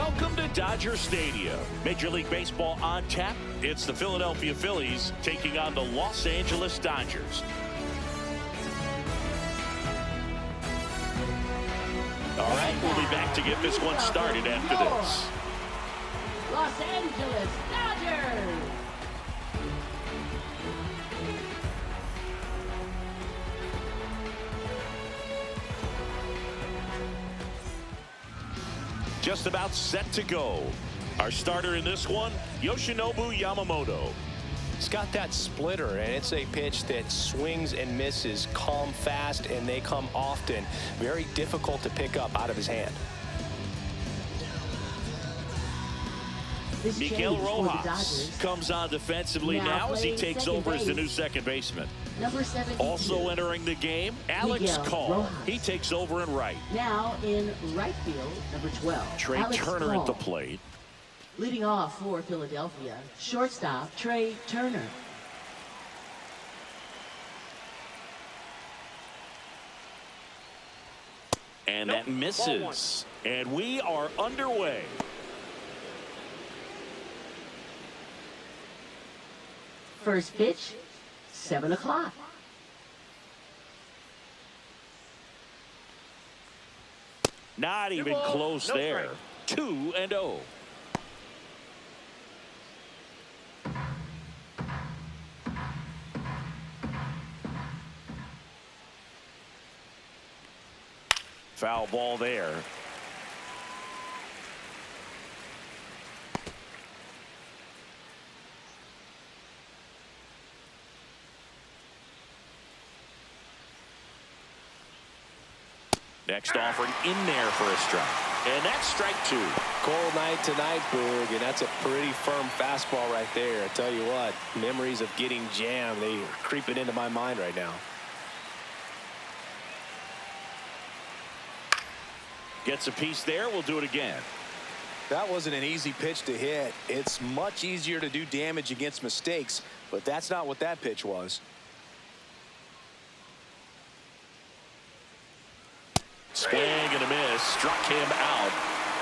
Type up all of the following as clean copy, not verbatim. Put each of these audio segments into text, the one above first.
Welcome to Dodger Stadium. Major League Baseball on tap. It's the Philadelphia Phillies taking on the Los Angeles Dodgers. All right, we'll be back to get this one started after this. Los Angeles Dodgers. Just about set to go. Our starter in this one, Yoshinobu Yamamoto. He's got that splitter, and it's a pitch that swings and misses, come fast, and they come often. Very difficult to pick up out of his hand. Miguel Rojas comes on defensively now as he takes over as the new second baseman. Number 72. Also entering the game, Alex Call. He takes over in right. Now in right field, number 12. Trey Alex Turner Call. at the plate. Leading off for Philadelphia, shortstop Trey Turner. And that misses. And we are underway. First pitch, 7 o'clock. Not even close there. 2-0. Foul ball there. Next offering in there for a strike. And that's strike 2. Cold night tonight, Boog, and that's a pretty firm fastball right there. I tell you what, memories of getting jammed, they are creeping into my mind right now. Gets a piece there. We'll do it again. That wasn't an easy pitch to hit. It's much easier to do damage against mistakes, but that's not what that pitch was. Swing and a miss. Struck him out.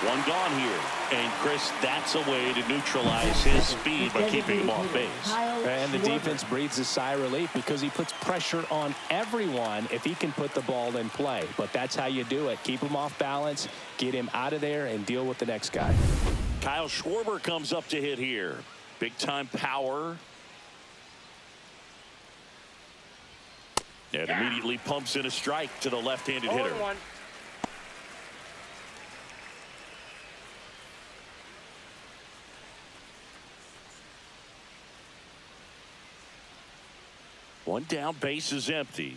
One gone here. And Chris, that's a way to neutralize his speed by keeping him off base. And the defense breathes a sigh of relief because he puts pressure on everyone if he can put the ball in play. But that's how you do it. Keep him off balance, get him out of there, and deal with the next guy. Kyle Schwarber comes up to hit here. Big time power. And immediately pumps in a strike to the left-handed hitter. One down, base is empty.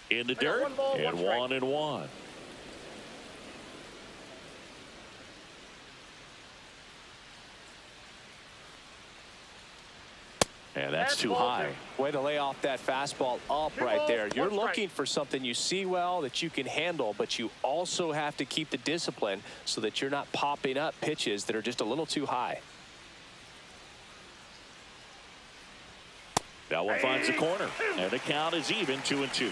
In the dirt, and 1-1. And that's too high. Way to lay off that fastball up right there. You're looking for something you see well that you can handle, but you also have to keep the discipline so that you're not popping up pitches that are just a little too high. That one finds the corner, and the count is even, 2-2.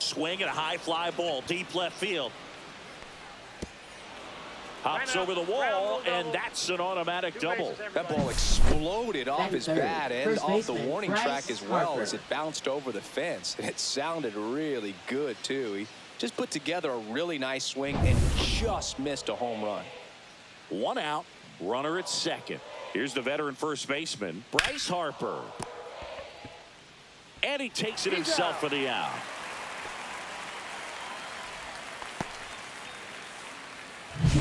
Swing and a high fly ball, deep left field. Hops over the wall, and that's an automatic double. That ball exploded off his bat and off the warning track as well as it bounced over the fence. And it sounded really good, too. He just put together a really nice swing and just missed a home run. One out, runner at second. Here's the veteran first baseman, Bryce Harper. And he takes it himself for the out.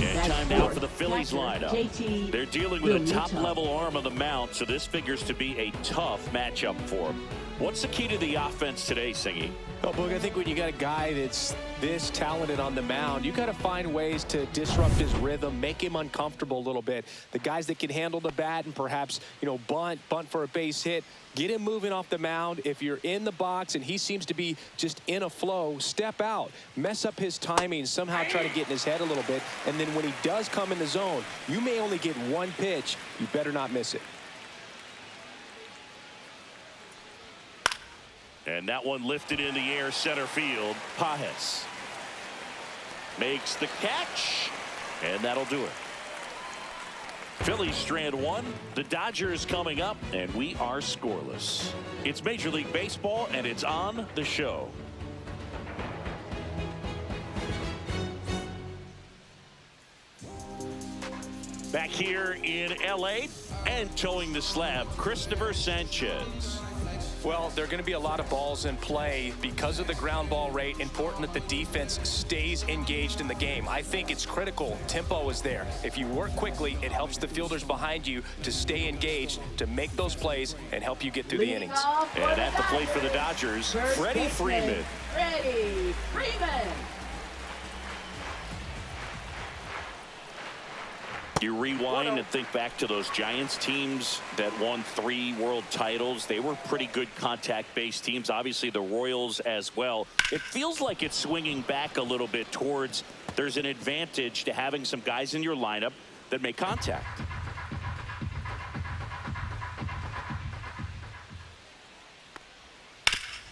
And time now for the Phillies lineup. They're dealing with a top-level arm on the mound, so this figures to be a tough matchup for them. What's the key to the offense today, Singy? Oh, Boog, I think when you got a guy that's this talented on the mound, you got to find ways to disrupt his rhythm, make him uncomfortable a little bit. The guys that can handle the bat and perhaps, bunt for a base hit, get him moving off the mound. If you're in the box and he seems to be just in a flow, step out, mess up his timing, somehow try to get in his head a little bit. And then when he does come in the zone, you may only get one pitch. You better not miss it. And that one lifted in the air, center field. Pajes makes the catch, and that'll do it. Phillies strand one. The Dodgers coming up, and we are scoreless. It's Major League Baseball, and it's on the show. Back here in L.A. and towing the slab, Christopher Sanchez. Well, there are going to be a lot of balls in play because of the ground ball rate. Important that the defense stays engaged in the game. I think it's critical. Tempo is there. If you work quickly, it helps the fielders behind you to stay engaged, to make those plays, and help you get through the innings. And at the plate for the Dodgers, Freddie Freeman. Freddie Freeman. You rewind and think back to those Giants teams that won 3 world titles. They were pretty good contact-based teams. Obviously, the Royals as well. It feels like it's swinging back a little bit towards there's an advantage to having some guys in your lineup that make contact.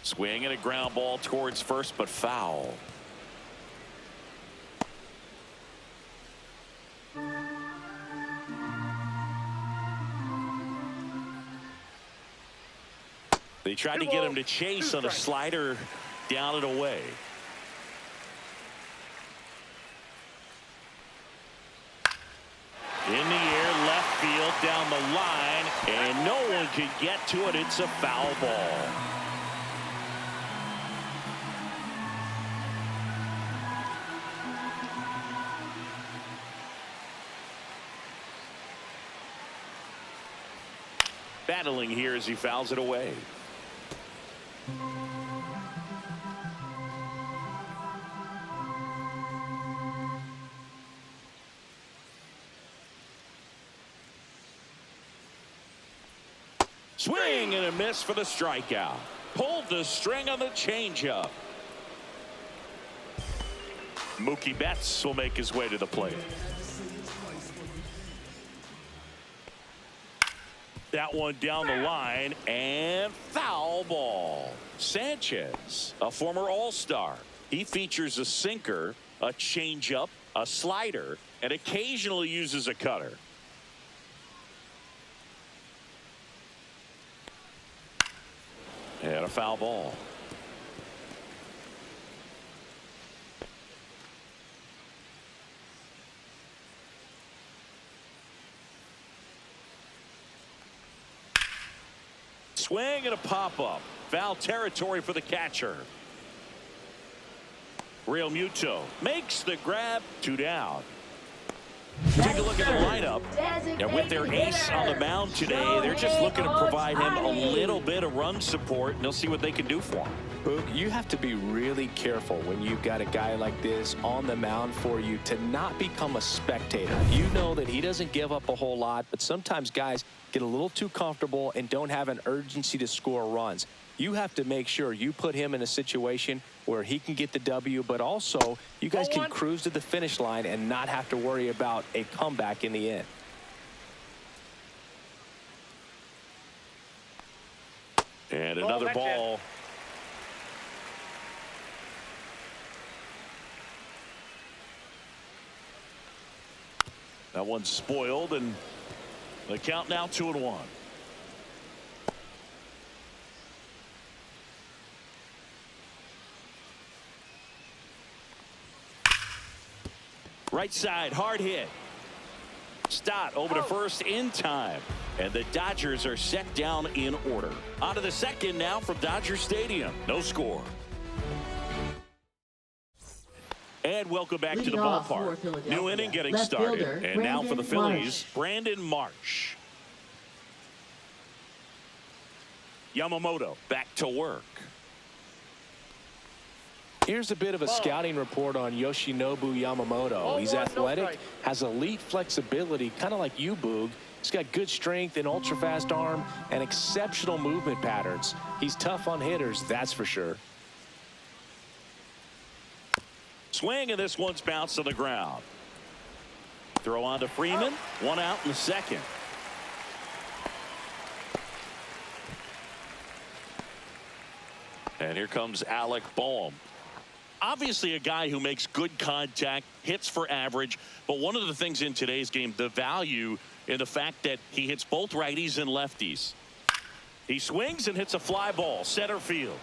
Swing and a ground ball towards first, but foul. They tried to get him to chase on a slider down and away. In the air, left field, down the line, and no one could get to it. It's a foul ball. Battling here as he fouls it away. Swing and a miss for the strikeout. Pulled the string on the changeup. Mookie Betts will make his way to the plate. That one down the line, and foul ball. Sanchez, a former All-Star. He features a sinker, a changeup, a slider, and occasionally uses a cutter. And a foul ball. Swing and a pop-up. Foul territory for the catcher. Real Muto makes the grab. 2 down. Take a look at the lineup. And with their ace on the mound today, they're just looking to provide him a little bit of run support, and they'll see what they can do for him. Boog, you have to be really careful when you've got a guy like this on the mound for you to not become a spectator. You know that he doesn't give up a whole lot, but sometimes guys get a little too comfortable and don't have an urgency to score runs. You have to make sure you put him in a situation where he can get the W, but also you guys can cruise to the finish line and not have to worry about a comeback in the end. And another ball. That one's spoiled, and the count now 2-1. Right side, hard hit. Stott over to first in time. And the Dodgers are set down in order. On to the second now from Dodger Stadium. No score. And welcome back to the ballpark. New inning getting started. And now for the Phillies, Brandon Marsh. Yamamoto back to work. Here's a bit of a scouting report on Yoshinobu Yamamoto. He's athletic, has elite flexibility, kind of like you, Boog. He's got good strength, an ultra-fast arm, and exceptional movement patterns. He's tough on hitters, that's for sure. Swing, and this one's bounced to the ground. Throw on to Freeman. One out in the second. And here comes Alec Boehm. Obviously a guy who makes good contact, hits for average, but one of the things in today's game, the value in the fact that he hits both righties and lefties. He swings and hits a fly ball, center field.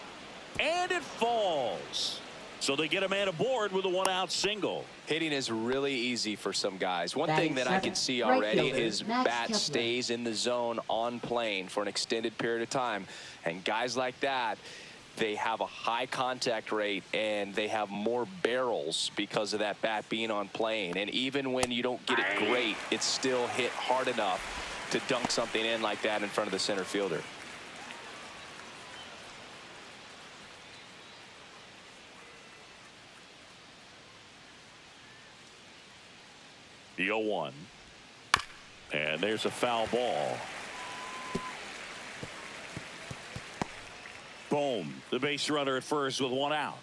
And it falls. So they get a man aboard with a one-out single. Hitting is really easy for some guys. One thing that I can see already, his bat stays in the zone on plane for an extended period of time. And guys like that, they have a high contact rate and they have more barrels because of that bat being on plane. And even when you don't get it great, it's still hit hard enough to dunk something in like that in front of the center fielder. The 0-1. And there's a foul ball. Boom. The base runner at first with one out.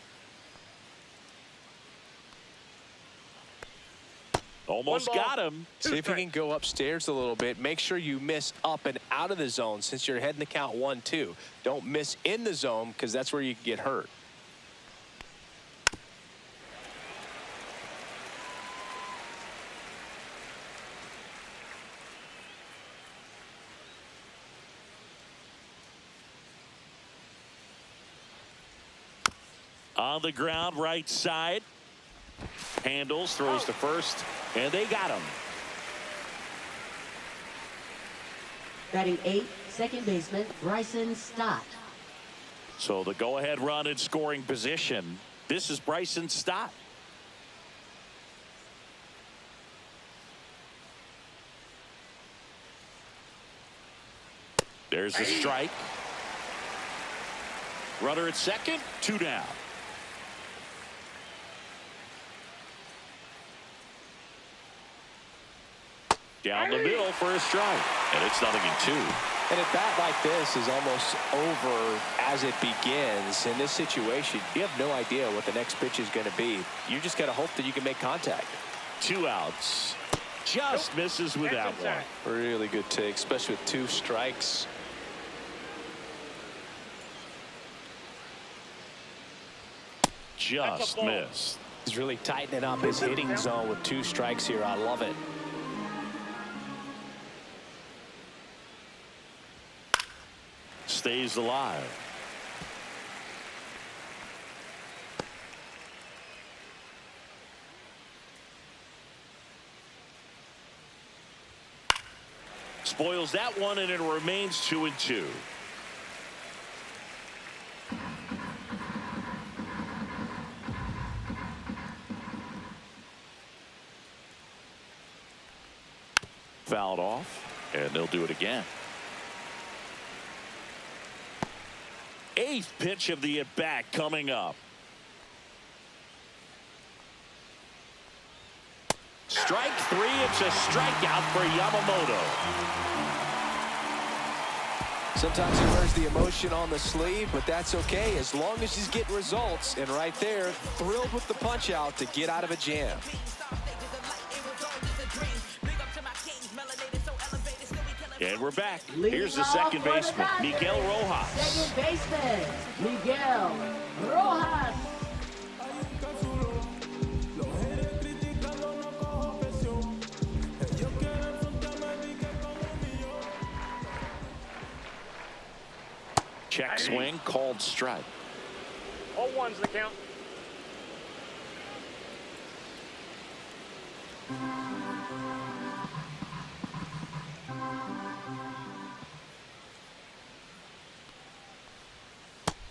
Almost got him. See if you can go upstairs a little bit. Make sure you miss up and out of the zone since you're heading the count 1-2. Don't miss in the zone because that's where you can get hurt. On the ground, right side. Handles, throws to first, and they got him. Batting 8th, second baseman Bryson Stott. So the go-ahead run in scoring position. This is Bryson Stott. There's the strike. Runner at second, 2 down. Down the middle for a strike. And it's 0-2. And a bat like this is almost over as it begins. In this situation, you have no idea what the next pitch is going to be. You just got to hope that you can make contact. 2 outs. Just misses with that one. Really good take, especially with 2 strikes. Just missed. He's really tightening up his hitting zone with 2 strikes here. I love it. Stays alive. Spoils that one, and it remains 2-2. Fouled off, and they'll do it again. 8th pitch of the at-bat coming up. Strike 3. It's a strikeout for Yamamoto. Sometimes he wears the emotion on the sleeve, but that's okay as long as he's getting results. And right there, thrilled with the punch out to get out of a jam. And we're back. Here's the second baseman, Miguel Rojas. Second baseman, Miguel Rojas. Check swing, called strike. 0-1's the count.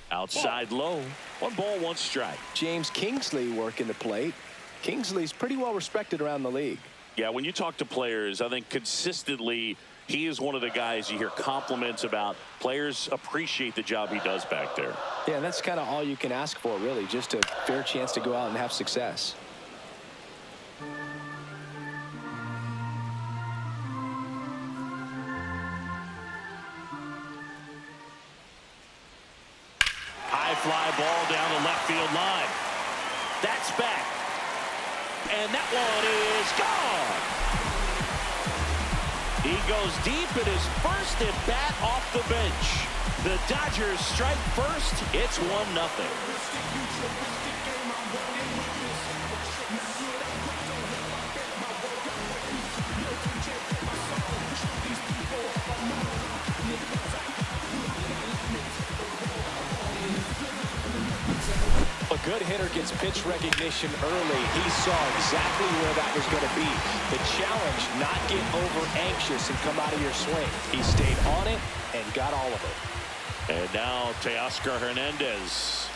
Outside low. 1 ball, 1 strike. James Kingsley working the plate. Kingsley's pretty well respected around the league. Yeah, when you talk to players, I think consistently He is one of the guys you hear compliments about. Players appreciate the job he does back there. Yeah, and that's kind of all you can ask for, really, just a fair chance to go out and have success. High fly ball down the left field line. That's back. And that one is gone. He goes deep in his first at bat off the bench. The Dodgers strike first. It's 1-0. A good hitter gets pitch recognition early. He saw exactly where that was going to be. The challenge, not get over anxious and come out of your swing. He stayed on it and got all of it. And now Teoscar Hernandez.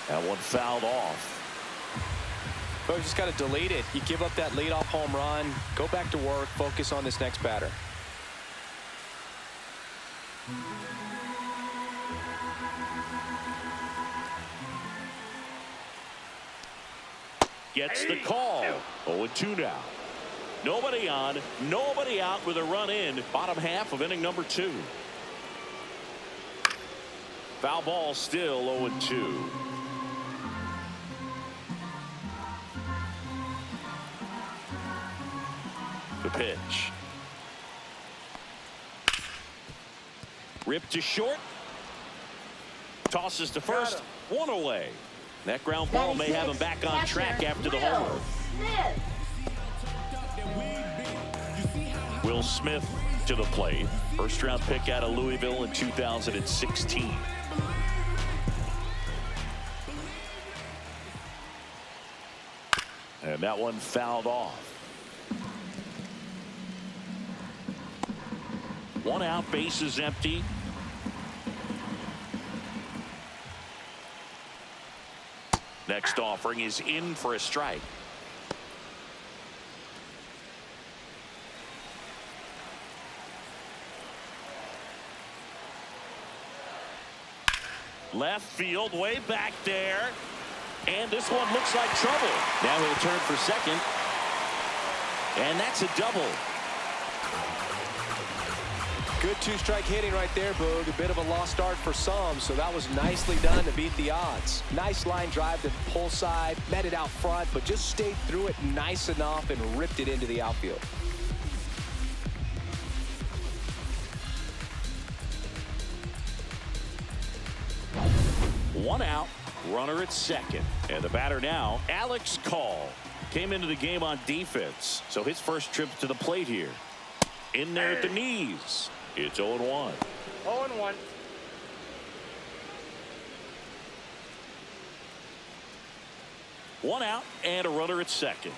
That one fouled off. But you just got to delete it. You give up that leadoff home run. Go back to work. Focus on this next batter. Gets the call. 0-2 now. Nobody on, nobody out with a run in. Bottom half of inning number 2. Foul ball still 0-2. The pitch. Ripped to short. Tosses to first. One away. That ground ball may have him back on track after the homer. Will Smith to the plate. First round pick out of Louisville in 2016. And that one fouled off. One out, bases empty. Next offering is in for a strike. Left field, way back there. And this one looks like trouble. Now he'll turn for second. And that's a double. Good two-strike hitting right there, Boog. A bit of a lost start for some, so that was nicely done to beat the odds. Nice line drive to the pull side, met it out front, but just stayed through it nice enough and ripped it into the outfield. One out, runner at second. And the batter now, Alex Call. Came into the game on defense, so his first trip to the plate here. In there at the knees. It's 0-1. 0-1. One out and a runner at second.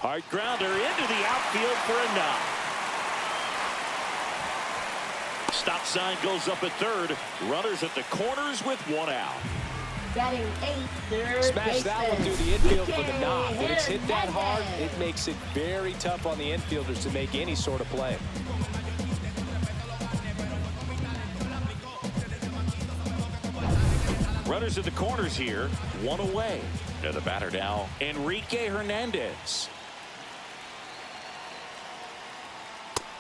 Hard grounder into the outfield for a knock. Stop sign goes up at third. Runners at the corners with one out. Batting 8th, third Smash that one through the infield for the knock. When it's hit that hard, it makes it very tough on the infielders to make any sort of play. Runners at the corners here, one away. And the batter now, Enrique Hernandez.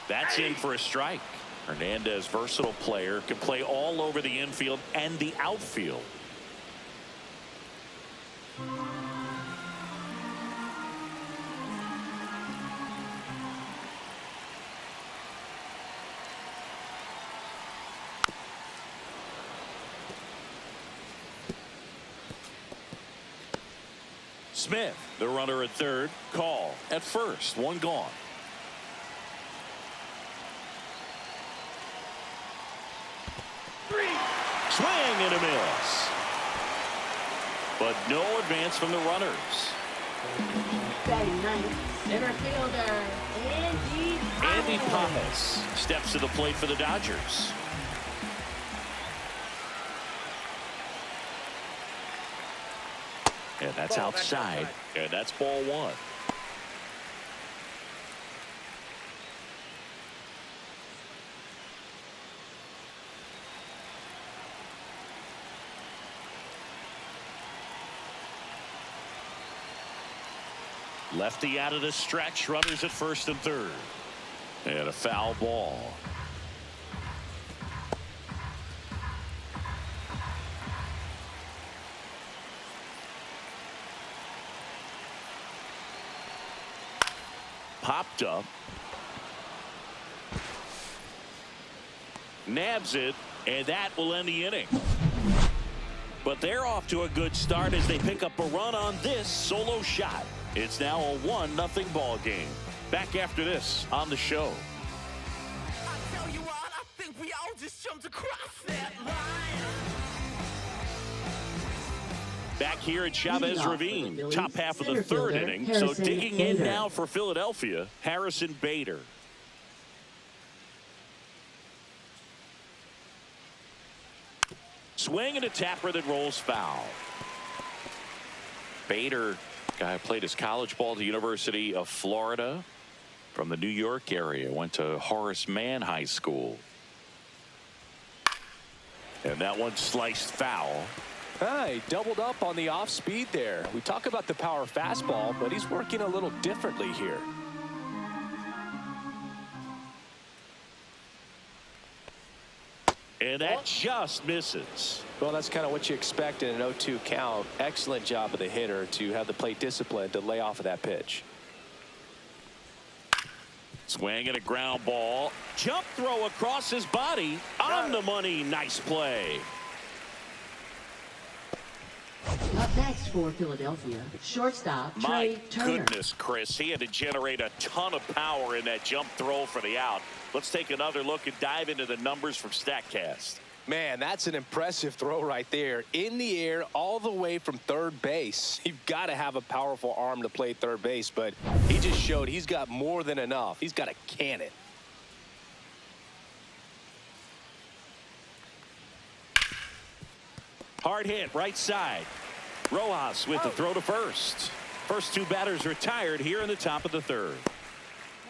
That's in for a strike. Hernandez, versatile player, can play all over the infield and the outfield. Smith, the runner at third. Call at first. One gone. Swing and a miss. But no advance from the runners. Batting 9th, center fielder, Andy Pappas steps to the plate for the Dodgers. And that's outside. And that's ball one. Lefty out of the stretch. Runners at first and third. And a foul ball. Popped up. Nabs it, and that will end the inning. But they're off to a good start as they pick up a run on this solo shot. It's now a 1-0 ball game. Back after this on the show. I tell you what, I think we all just jumped across that line. Back here at Chavez Ravine, top half of the third inning. So digging in now for Philadelphia, Harrison Bader. Swing and a tapper that rolls foul. Bader, guy who played his college ball at the University of Florida, from the New York area, went to Horace Mann High School. And that one sliced foul. He doubled up on the off speed there. We talk about the power fastball, but he's working a little differently here. And that just misses. Well, that's kind of what you expect in an 0-2 count. Excellent job of the hitter to have the plate discipline to lay off of that pitch. Swing and a ground ball. Jump throw across his body. On the money. Nice play. Up next for Philadelphia, shortstop Trey Turner. My goodness, Chris, he had to generate a ton of power in that jump throw for the out. Let's take another look and dive into the numbers from StatCast. Man, that's an impressive throw right there. In the air, all the way from third base. You've got to have a powerful arm to play third base, but he just showed he's got more than enough. He's got a cannon. Hard hit, right side. Rojas with the throw to first. First two batters retired here in the top of the third.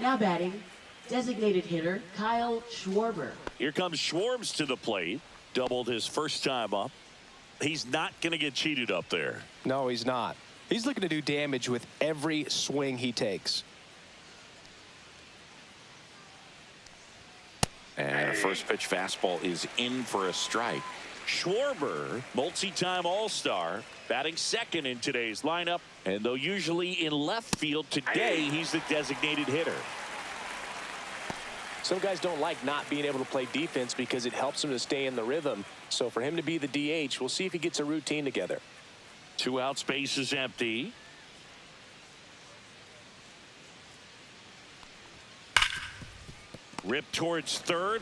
Now batting, designated hitter Kyle Schwarber. Here comes Schwarbs to the plate. Doubled his first time up. He's not going to get cheated up there. No, he's not. He's looking to do damage with every swing he takes. And a first pitch fastball is in for a strike. Schwarber, multi-time All-Star, batting second in today's lineup. And though usually in left field, today he's the designated hitter. Some guys don't like not being able to play defense because it helps them to stay in the rhythm. So for him to be the DH, we'll see if he gets a routine together. 2 out, space is empty. Rip towards third.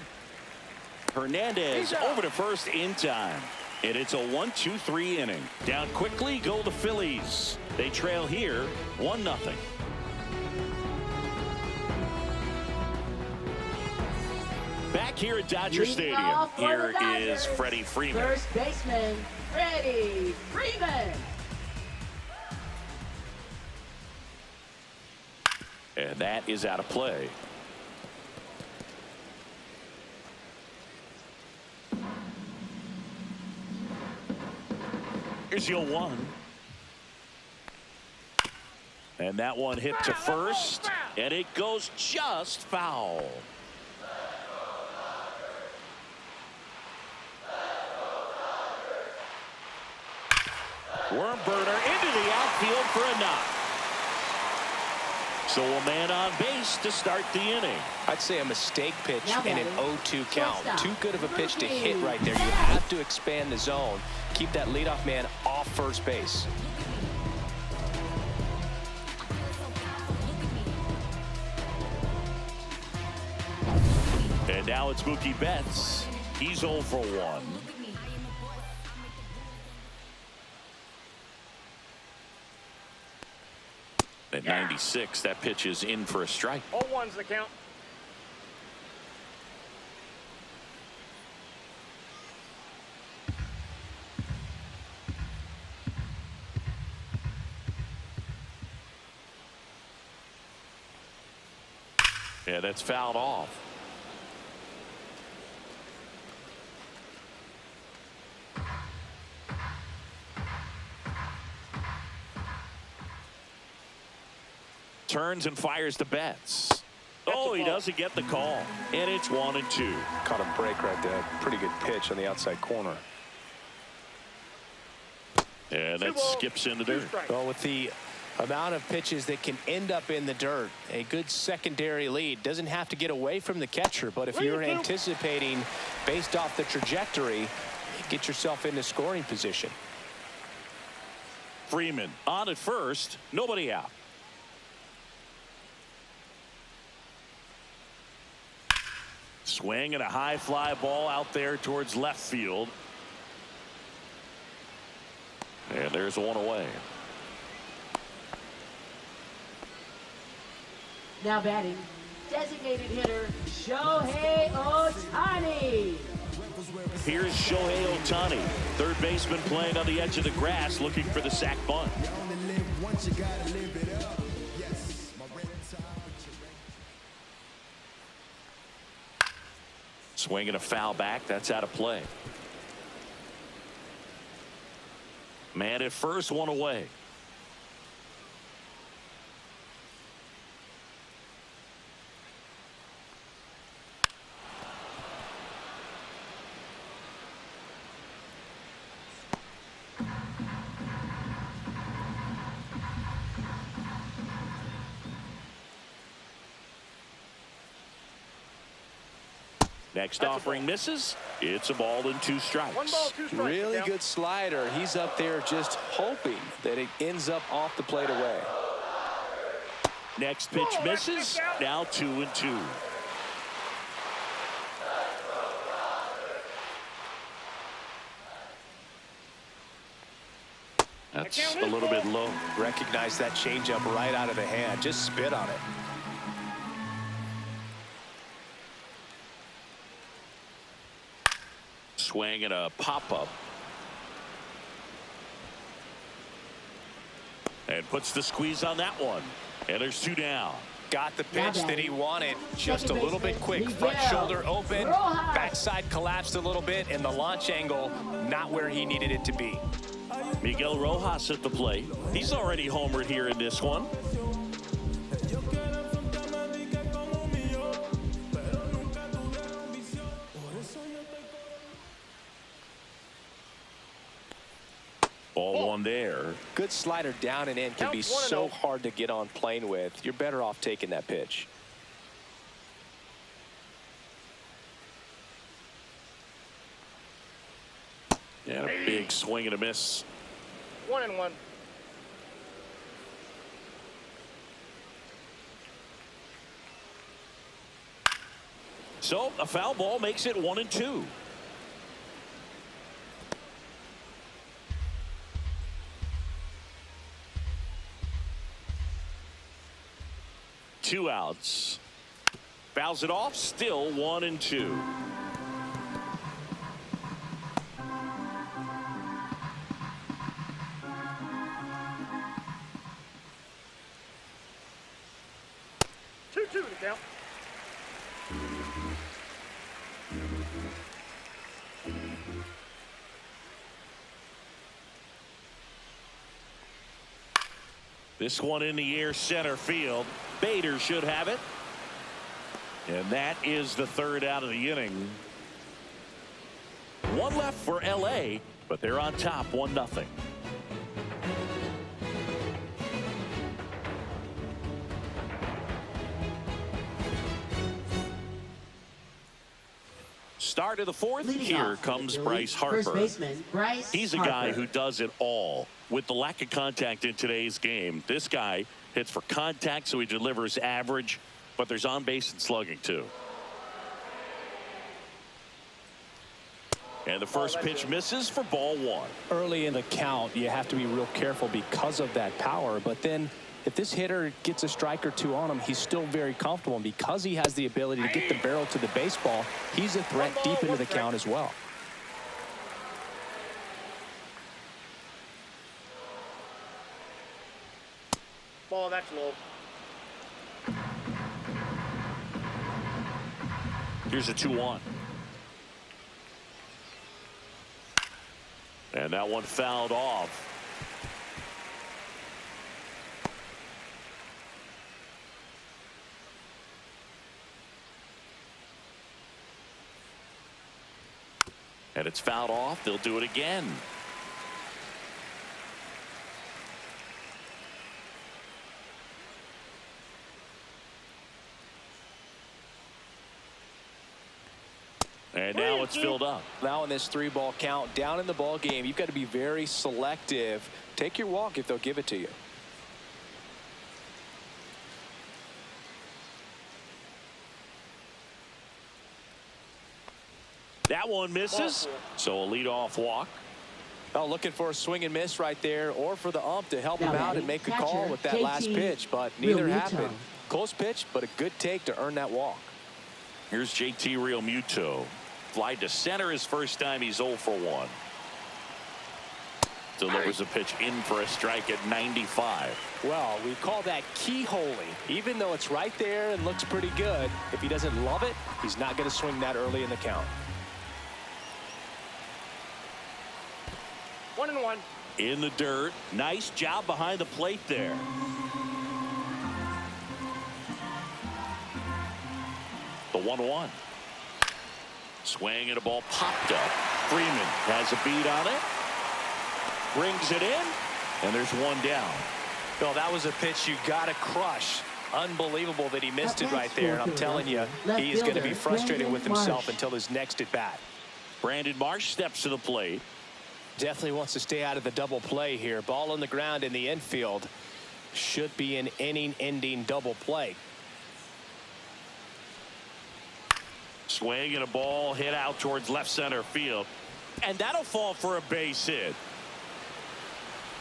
Hernandez over to first in time. And it's a 1-2-3 inning. Down quickly go the Phillies. They trail here 1-0. Back here at Dodger Stadium, here is Freddie Freeman. First baseman, Freddie Freeman. And that is out of play. Here's your 1. And that one hit to first, and it goes just foul. Worm burner into the outfield for a knock. So a man on base to start the inning. I'd say a mistake pitch in an 0-2 count. Shortstop. Too good of a pitch to hit right there. You have to expand the zone. Keep that leadoff man off first base. And now it's Mookie Betts. He's 0 for 1. At 96, that pitch is in for a strike. 0-1's the count. Yeah, that's fouled off. Turns and fires the bets. Oh, he doesn't get the call. And it's 1-2. Caught a break right there. Pretty good pitch on the outside corner. And that skips in the dirt. Well, with the amount of pitches that can end up in the dirt, a good secondary lead. Doesn't have to get away from the catcher, but if you're anticipating based off the trajectory, get yourself into scoring position. Freeman on at first, nobody out. Swing and a high fly ball out there towards left field. And there's one away. Now batting, designated hitter, Shohei Ohtani. Here's Shohei Ohtani, third baseman playing on the edge of the grass, looking for the sac bunt. Swing and a foul back. That's out of play. Man at first, one away. Next offering misses. It's a ball and 2 strikes. 1 ball, 2 strikes. Really good slider. He's up there just hoping that it ends up off the plate away. Next pitch misses. Now 2-2. That's a little bit low. Recognize that changeup right out of the hand. Just spit on it. Swing and a pop-up. And puts the squeeze on that one. And there's 2 down. Got the pitch that he wanted, just a little bit quick. Front shoulder open, backside collapsed a little bit, and the launch angle not where he needed it to be. Miguel Rojas at the plate. He's already homered here in this one. Ball 1 there. Good slider down and in can be so hard to get on plane with. You're better off taking that pitch. And a big swing and a miss. 1-1. So a foul ball makes it 1-2. Two outs. Fouls it off. Still 1-2. Two to count. This one in the air, center field. Bader should have it. And that is the 3rd out of the inning. 1 left for LA, but they're on top 1-0. Start of the 4th. Here comes Bryce Harper. First baseman, Bryce He's a Harper. guy who does it all. With the lack of contact in today's game, this guy hits for contact, so he delivers average, but there's on base and slugging too. And the first pitch misses for ball 1. Early in the count, you have to be real careful because of that power. But then if this hitter gets a strike or 2 on him, he's still very comfortable. And because he has the ability to get the barrel to the baseball, he's a threat deep into the count as well. Ball, that's low. Here's a 2-1. And that one fouled off. And it's fouled off. They'll do it again. And now it's filled up. Now in this 3-ball count, down in the ball game, you've got to be very selective. Take your walk if they'll give it to you. That one misses. So a leadoff walk. Oh, looking for a swing and miss right there, or for the ump to help him out and make a call with that last pitch, but neither happened. Close pitch, but a good take to earn that walk. Here's JT Realmuto. Fly to center his first time. He's 0 for 1. Delivers a pitch in for a strike at 95. Well, we call that keyholing. Even though it's right there and looks pretty good, if he doesn't love it, he's not going to swing that early in the count. 1-1. In the dirt. Nice job behind the plate there. The 1-1. Swing and a ball popped up. Freeman has a beat on it. Brings it in. And there's one down. Well, that was a pitch you got to crush. Unbelievable that he missed it right there. And I'm telling you, he is going to be frustrated with himself until his next at bat. Brandon Marsh steps to the plate. Definitely wants to stay out of the double play here. Ball on the ground in the infield. Should be an inning-ending double play. Swing and a ball hit out towards left center field. And that'll fall for a base hit.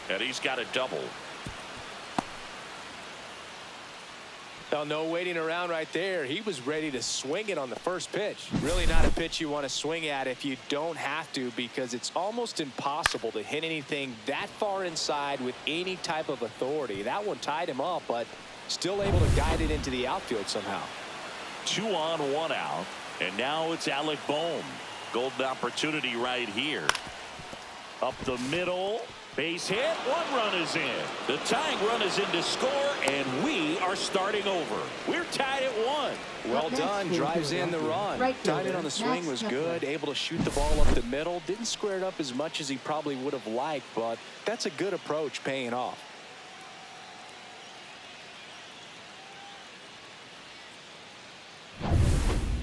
And he's got a double. Well, no waiting around right there. He was ready to swing it on the first pitch. Really not a pitch you want to swing at if you don't have to, because it's almost impossible to hit anything that far inside with any type of authority. That one tied him up, but still able to guide it into the outfield somehow. 2 on, 1 out. And now it's Alec Bohm. Golden opportunity right here. Up the middle. Base hit. 1 run is in. The tying run is in to score, and we are starting over. We're tied at 1. Well done. Drives in the run. Timing on the swing was good. Able to shoot the ball up the middle. Didn't square it up as much as he probably would have liked, but that's a good approach, paying off.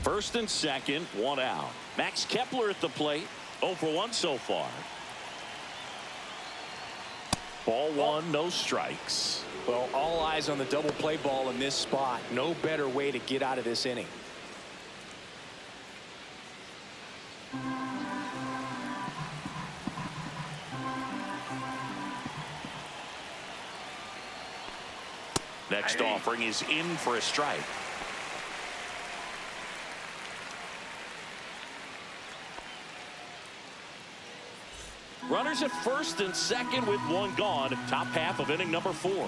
First and second, 1 out. Max Kepler at the plate. 0 for 1 so far. Ball 1, no strikes. Well, all eyes on the double play ball in this spot. No better way to get out of this inning. Next offering is in for a strike. Runners at first and second with 1 gone. Top half of inning number 4.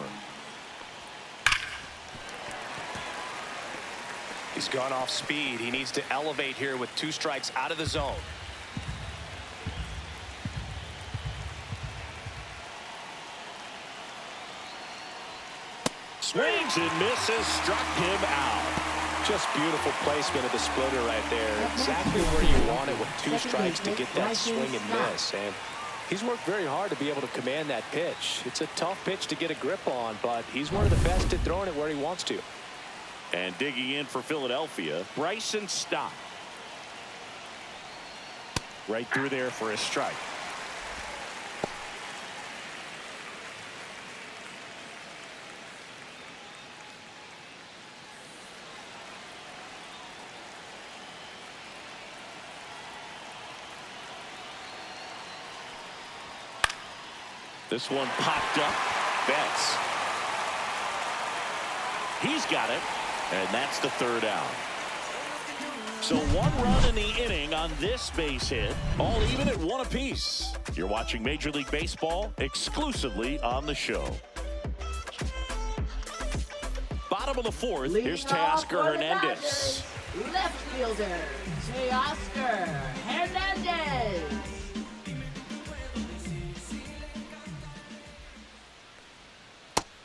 He's gone off speed. He needs to elevate here with 2 strikes out of the zone. Swings and misses. Struck him out. Just beautiful placement of the splitter right there. Exactly where you want it with 2 strikes to get that swing and miss. And he's worked very hard to be able to command that pitch. It's a tough pitch to get a grip on, but he's one of the best at throwing it where he wants to. And digging in for Philadelphia, Bryson Stott. Right through there for a strike. This one popped up. Betts. He's got it. And that's the 3rd out. So 1 run in the inning on this base hit. All even at 1 apiece. You're watching Major League Baseball exclusively on the show. Bottom of the 4th. Here's Teoscar Hernandez. left fielder, Teoscar Hernandez.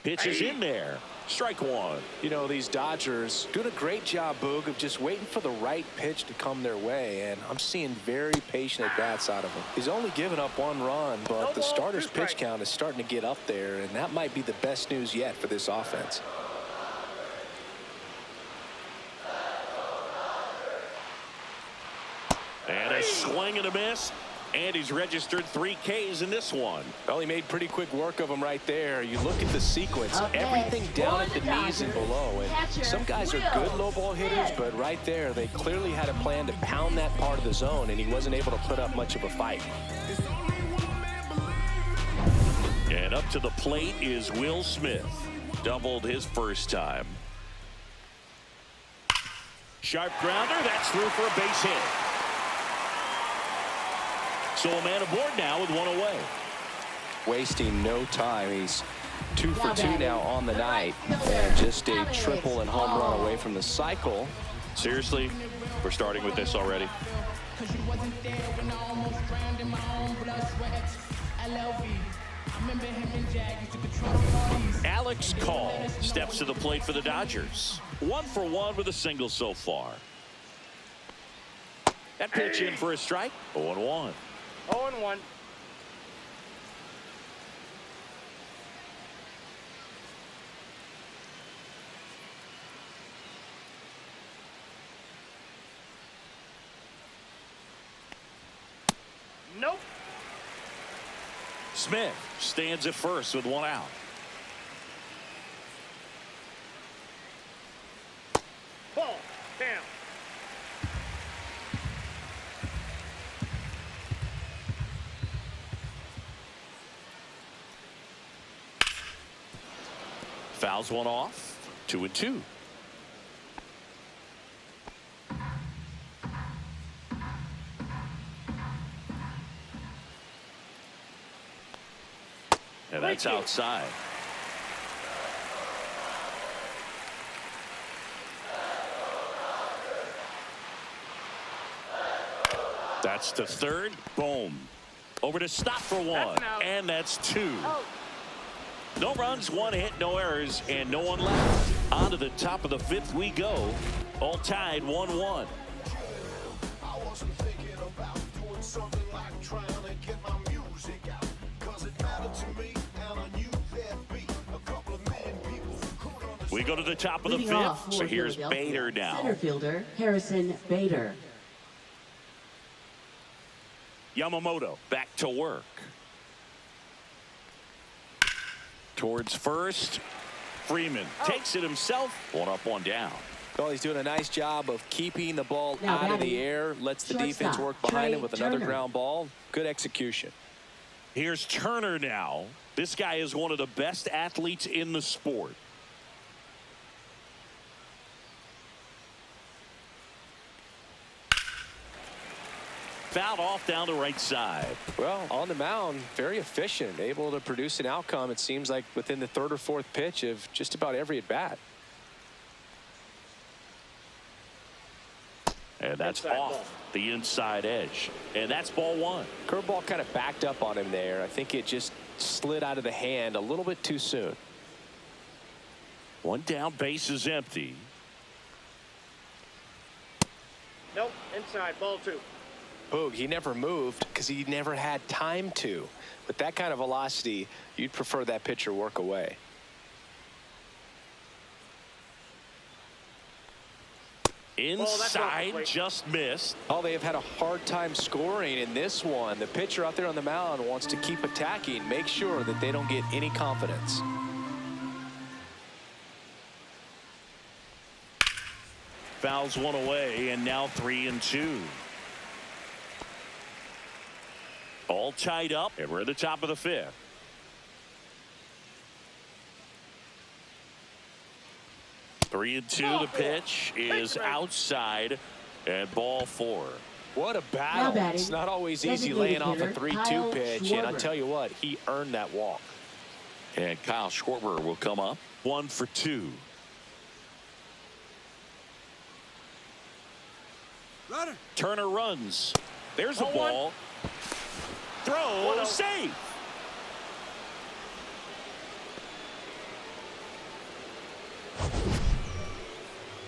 Pitch is in there. Strike one. You know, these Dodgers doing a great job, Boog, of just waiting for the right pitch to come their way, and I'm seeing very patient at-bats out of him. He's only given up 1 run, but the starter's pitch count is starting to get up there, and that might be the best news yet for this offense. And a swing and a miss. And he's registered 3 Ks in this one. Well, he made pretty quick work of him right there. You look at the sequence, everything down at the knees and below. And some guys are good low ball hitters, but right there, they clearly had a plan to pound that part of the zone, and he wasn't able to put up much of a fight. And up to the plate is Will Smith. Doubled his first time. Sharp grounder. That's through for a base hit. So a man aboard now with 1 away. Wasting no time. He's 2 for 2 now on the night, and just a triple and home run away from the cycle. Seriously, we're starting with this already. Alex Call steps to the plate for the Dodgers. 1 for 1 with a single so far. That pitch in for a strike. 0-1. 0-1. Nope. Smith stands at first with 1 out. Ball down. Fouls 1 off. 2-2. And that's outside. That's to third. Boom. Over to stop for 1. And that's 2. No runs, 1 hit, no errors, and no one left. On to the top of the 5th we go. All tied 1-1. We go to the top of the 5th. So here's Bader now. Center fielder Harrison Bader. Yamamoto back to work. Towards first. Freeman takes it himself. 1 up, 1 down. Well, he's doing a nice job of keeping the ball out of the air. Lets the defense work behind him with another ground ball. Good execution. Here's Turner now. This guy is one of the best athletes in the sport. Fouled off down the right side. Well, on the mound, very efficient, able to produce an outcome, it seems like, within the 3rd or 4th pitch of just about every at-bat. And that's off the inside edge. And that's ball 1. Curveball kind of backed up on him there. I think it just slid out of the hand a little bit too soon. 1 down, base is empty. Nope. Inside. Ball 2. Boog, he never moved because he never had time to. With that kind of velocity, you'd prefer that pitcher work away. Inside, just missed. Oh, they have had a hard time scoring in this one. The pitcher out there on the mound wants to keep attacking, make sure that they don't get any confidence. Fouls 1 away, and now 3-2. All tied up, and we're at the top of the 5th. Three and two. The pitch is outside, and ball 4. What a battle. It's not always easy laying off a 3-2 pitch, and I tell you what, he earned that walk. And Kyle Schwarber will come up. 1 for 2. Turner runs. There's a ball. Throw, safe.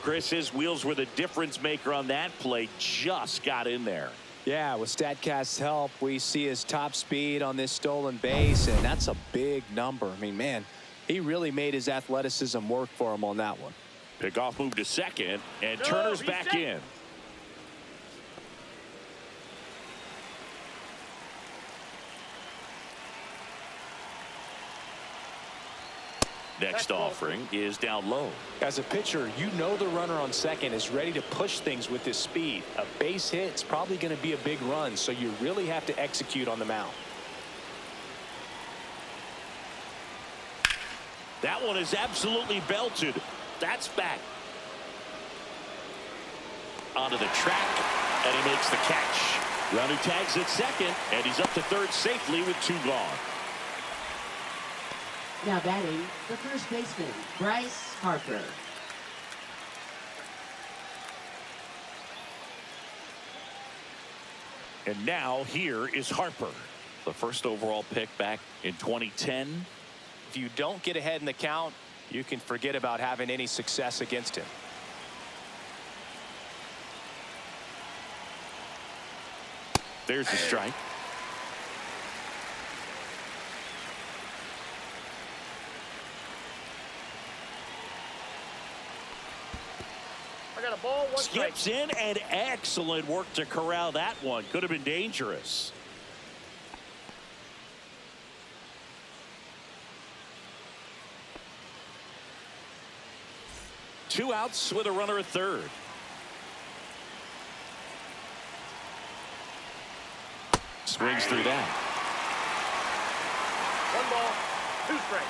Chris, his wheels were the difference maker on that play. Just got in there. Yeah, with StatCast's help, we see his top speed on this stolen base, and that's a big number. I mean, man, he really made his athleticism work for him on that one. Pickoff move to second, and Turner's back in. Next offering is down low. As a pitcher, you know the runner on second is ready to push things with his speed. A base hit's probably going to be a big run, so you really have to execute on the mound. That one is absolutely belted. That's back. Onto the track, and he makes the catch. Runner tags at second, and he's up to third safely with 2 gone. Now batting, the first baseman, Bryce Harper. And now here is Harper, the first overall pick back in 2010. If you don't get ahead in the count, you can forget about having any success against him. There's the strike. I got a ball, 1 strike. Skips in, and excellent work to corral that one. Could have been dangerous. Two outs with a runner at third. Swings through that. 1 ball, 2 strikes.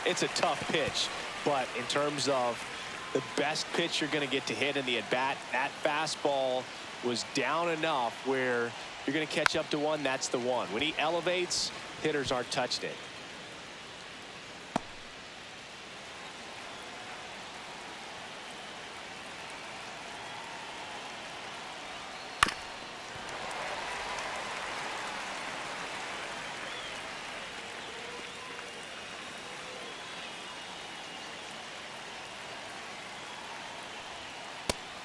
It's a tough pitch, but in terms of the best pitch you're going to get to hit in the at-bat, that fastball was down enough where you're going to catch up to one. That's the one. When he elevates, hitters aren't touched it.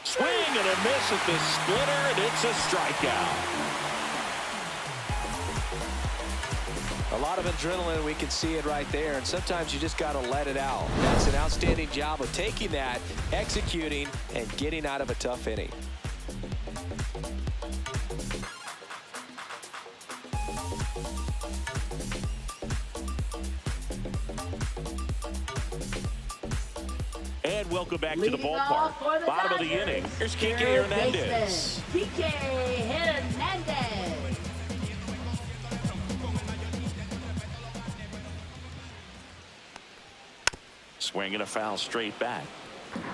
Swing and a miss at the splitter, and it's a strikeout. A lot of adrenaline, we can see it right there, and sometimes you just got to let it out. That's an outstanding job of taking that, executing, and getting out of a tough inning. And welcome back to the Leading off ballpark. for the Bottom of the Dodgers, inning. Here's Kike third Hernandez. baseman, Kike Hernandez. Swinging a foul straight back.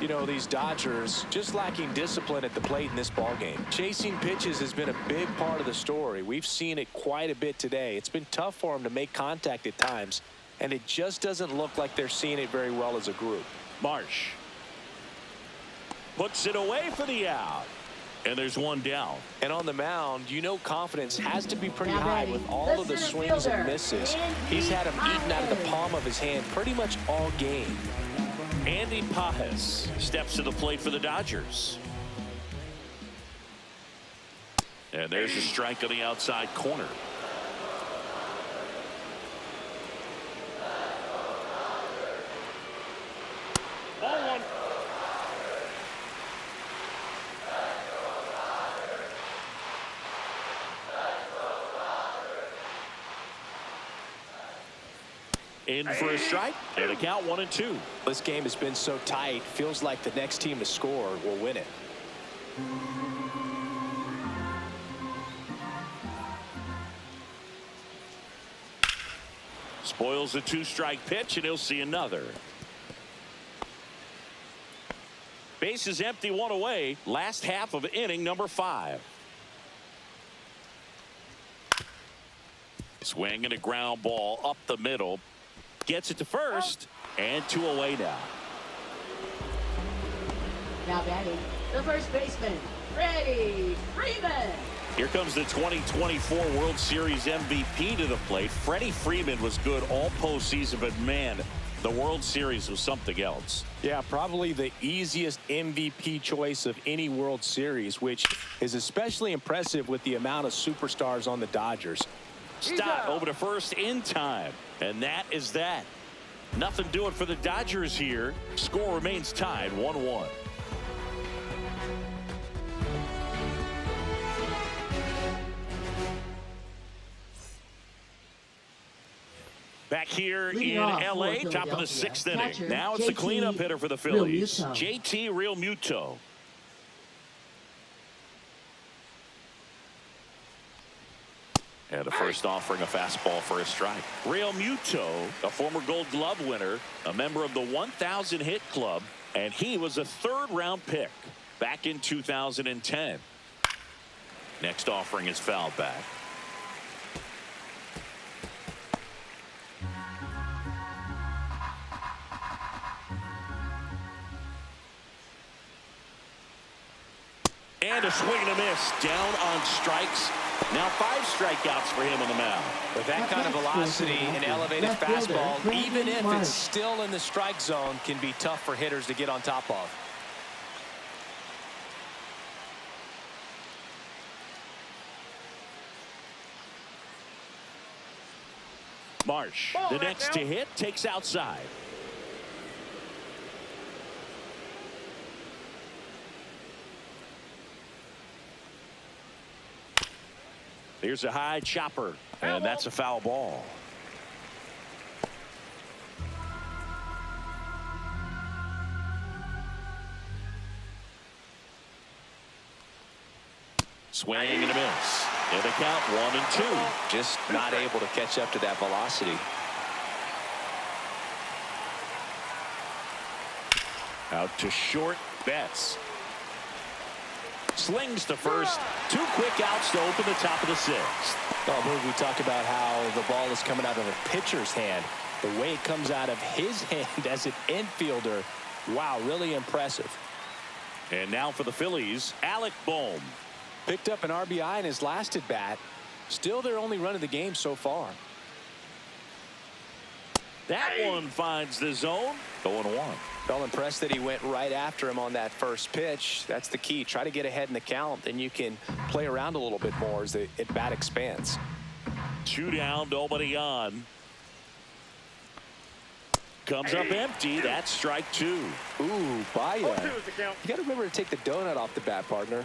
You know, these Dodgers just lacking discipline at the plate in this ballgame. Chasing pitches has been a big part of the story. We've seen it quite a bit today. It's been tough for them to make contact at times, and it just doesn't look like they're seeing it very well as a group. Marsh puts it away for the out, and there's one down. And on the mound, you know confidence has to be pretty Now high batting, with all the of the center swings and fielder, misses. Andy He's had them eaten out of the Pajes. palm of his hand pretty much all game. Andy Pajes steps to the plate for the Dodgers. And there's a strike on the outside corner. Ball 1. In for a strike, and a count 1-2. This game has been so tight, feels like the next team to score will win it. Spoils the 2-strike pitch, and he'll see another. Base is empty, 1 away. Last half of inning number 5. Swing and a ground ball up the middle. Gets it to first, and 2 away now. Now batting, the first baseman, Freddie Freeman. Here comes the 2024 World Series MVP to the plate. Freddie Freeman was good all postseason, but man, the World Series was something else. Yeah, probably the easiest MVP choice of any World Series, which is especially impressive with the amount of superstars on the Dodgers. Stott over to first in time, and that is that. Nothing doing for the Dodgers here. Score remains tied 1-1. Back here in L.A., top of the 6th inning. Now it's the cleanup hitter for the Phillies, JT Realmuto. And the first offering a fastball for a strike. Realmuto, a former Gold Glove winner, a member of the 1,000 hit club, and he was a 3rd-round pick back in 2010. Next offering is fouled back. And a swing and a miss. Down on strikes. Now 5 strikeouts for him on the mound. With that kind of velocity and elevated fastball, even if it's still in the strike zone, can be tough for hitters to get on top of. Marsh, the next to hit, takes outside. Here's a high chopper, and that's a foul ball. Swing and a miss. And the count 1-2. Just not able to catch up to that velocity. Out to short, Betts. Slings to first. 2 quick outs to open the top of the 6th. Oh, we talk about how the ball is coming out of a pitcher's hand. The way it comes out of his hand as an infielder, wow, really impressive. And now for the Phillies, Alec Bohm. Picked up an RBI in his last at bat. Still their only run of the game so far. That one finds the zone. 0-1. Felt impressed that he went right after him on that first pitch. That's the key. Try to get ahead in the count, then you can play around a little bit more as the at bat expands. 2 down, nobody on. Comes up empty. That's strike 2. Ooh, Baya. You got to remember to take the donut off the bat, partner.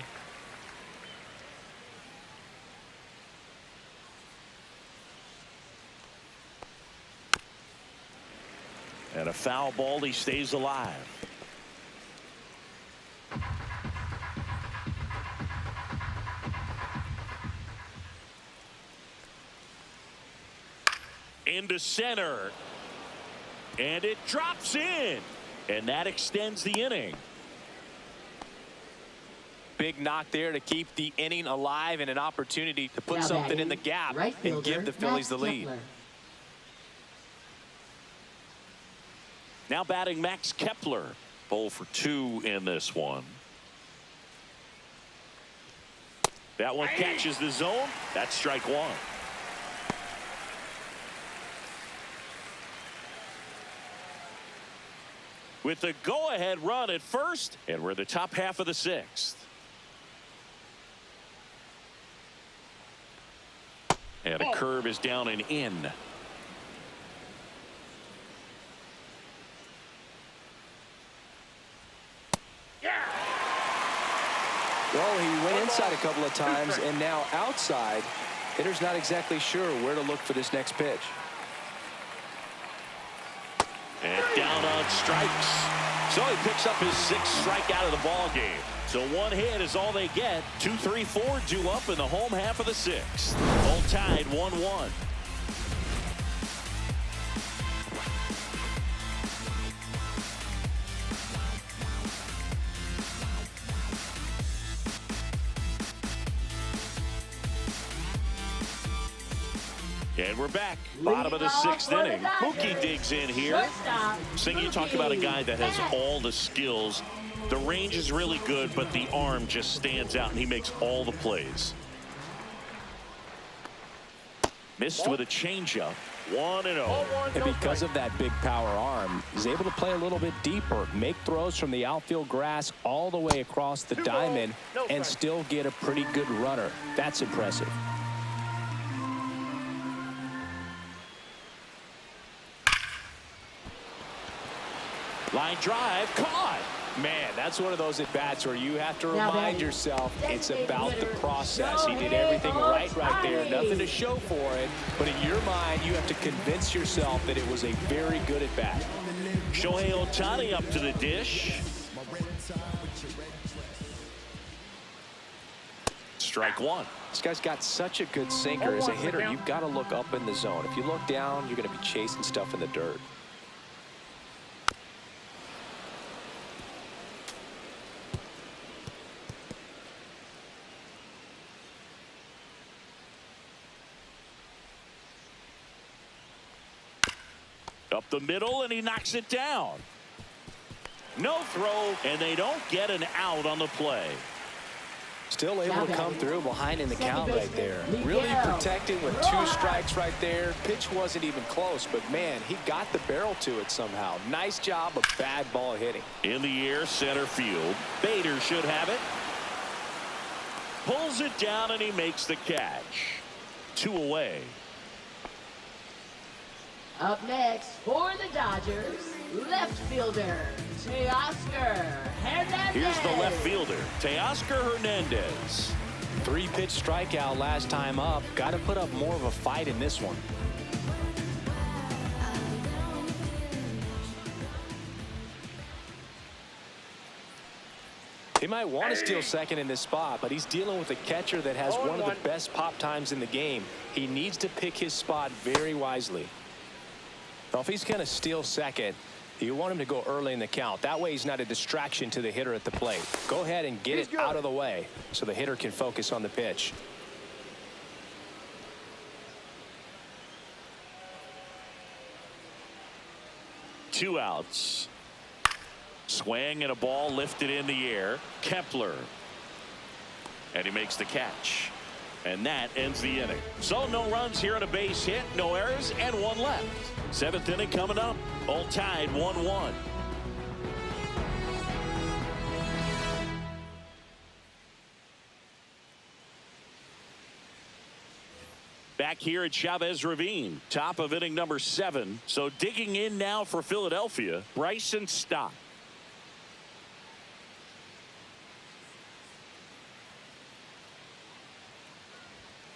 And a foul ball, he stays alive. Into center. And it drops in. And that extends the inning. Big knock there to keep the inning alive and an opportunity to put something in the gap and give the Phillies the lead. Now batting Max Kepler. 0 for 2 in this one. That one catches the zone. That's strike 1. With the go-ahead run at first, and we're the top half of the 6th. And a curve is down and in. Well, he went inside a couple of times, and now outside. Hitter's not exactly sure where to look for this next pitch. And down on strikes. So he picks up his 6th strikeout of the ball game. So 1 hit is all they get. 2, 3, 4 due up in the home half of the 6th. All tied 1-1. And we're back. Bottom of the 6th inning. Mookie digs in here. Sing, you talk about a guy that has all the skills. The range is really good, but the arm just stands out, and he makes all the plays. Missed with a changeup. 1-0. And because of that big power arm, he's able to play a little bit deeper, make throws from the outfield grass all the way across the diamond, and still get a pretty good runner. That's impressive. Line drive, caught. Man, that's one of those at-bats where you have to remind yourself it's about the process. He did everything right there. Nothing to show for it. But in your mind, you have to convince yourself that it was a very good at-bat. Shohei Ohtani up to the dish. Strike one. This guy's got such a good sinker. As a hitter, you've got to look up in the zone. If you look down, you're going to be chasing stuff in the dirt. Up the middle, and he knocks it down. No throw, and they don't get an out on the play. Still able to come through behind in the count right there. Really protected with 2 strikes right there. Pitch wasn't even close, but man, he got the barrel to it somehow. Nice job of bad ball hitting. In the air, center field. Bader should have it. Pulls it down, and he makes the catch. 2 away. Up next for the Dodgers, left fielder, Teoscar Hernandez. Here's the left fielder, Teoscar Hernandez. 3-pitch strikeout last time up. Got to put up more of a fight in this one. He might want to steal second in this spot, but he's dealing with a catcher that has one of the best pop times in the game. He needs to pick his spot very wisely. Well, if he's going to steal second, you want him to go early in the count. That way he's not a distraction to the hitter at the plate. Go ahead and get it out of the way so the hitter can focus on the pitch. Two outs. Swing and a ball lifted in the air. Kepler. And he makes the catch. And that ends the inning. So no runs here on a base hit, no errors, and 1 left. 7th inning coming up. All tied 1-1. Back here at Chavez Ravine, top of inning number 7. So digging in now for Philadelphia, Bryson Stott.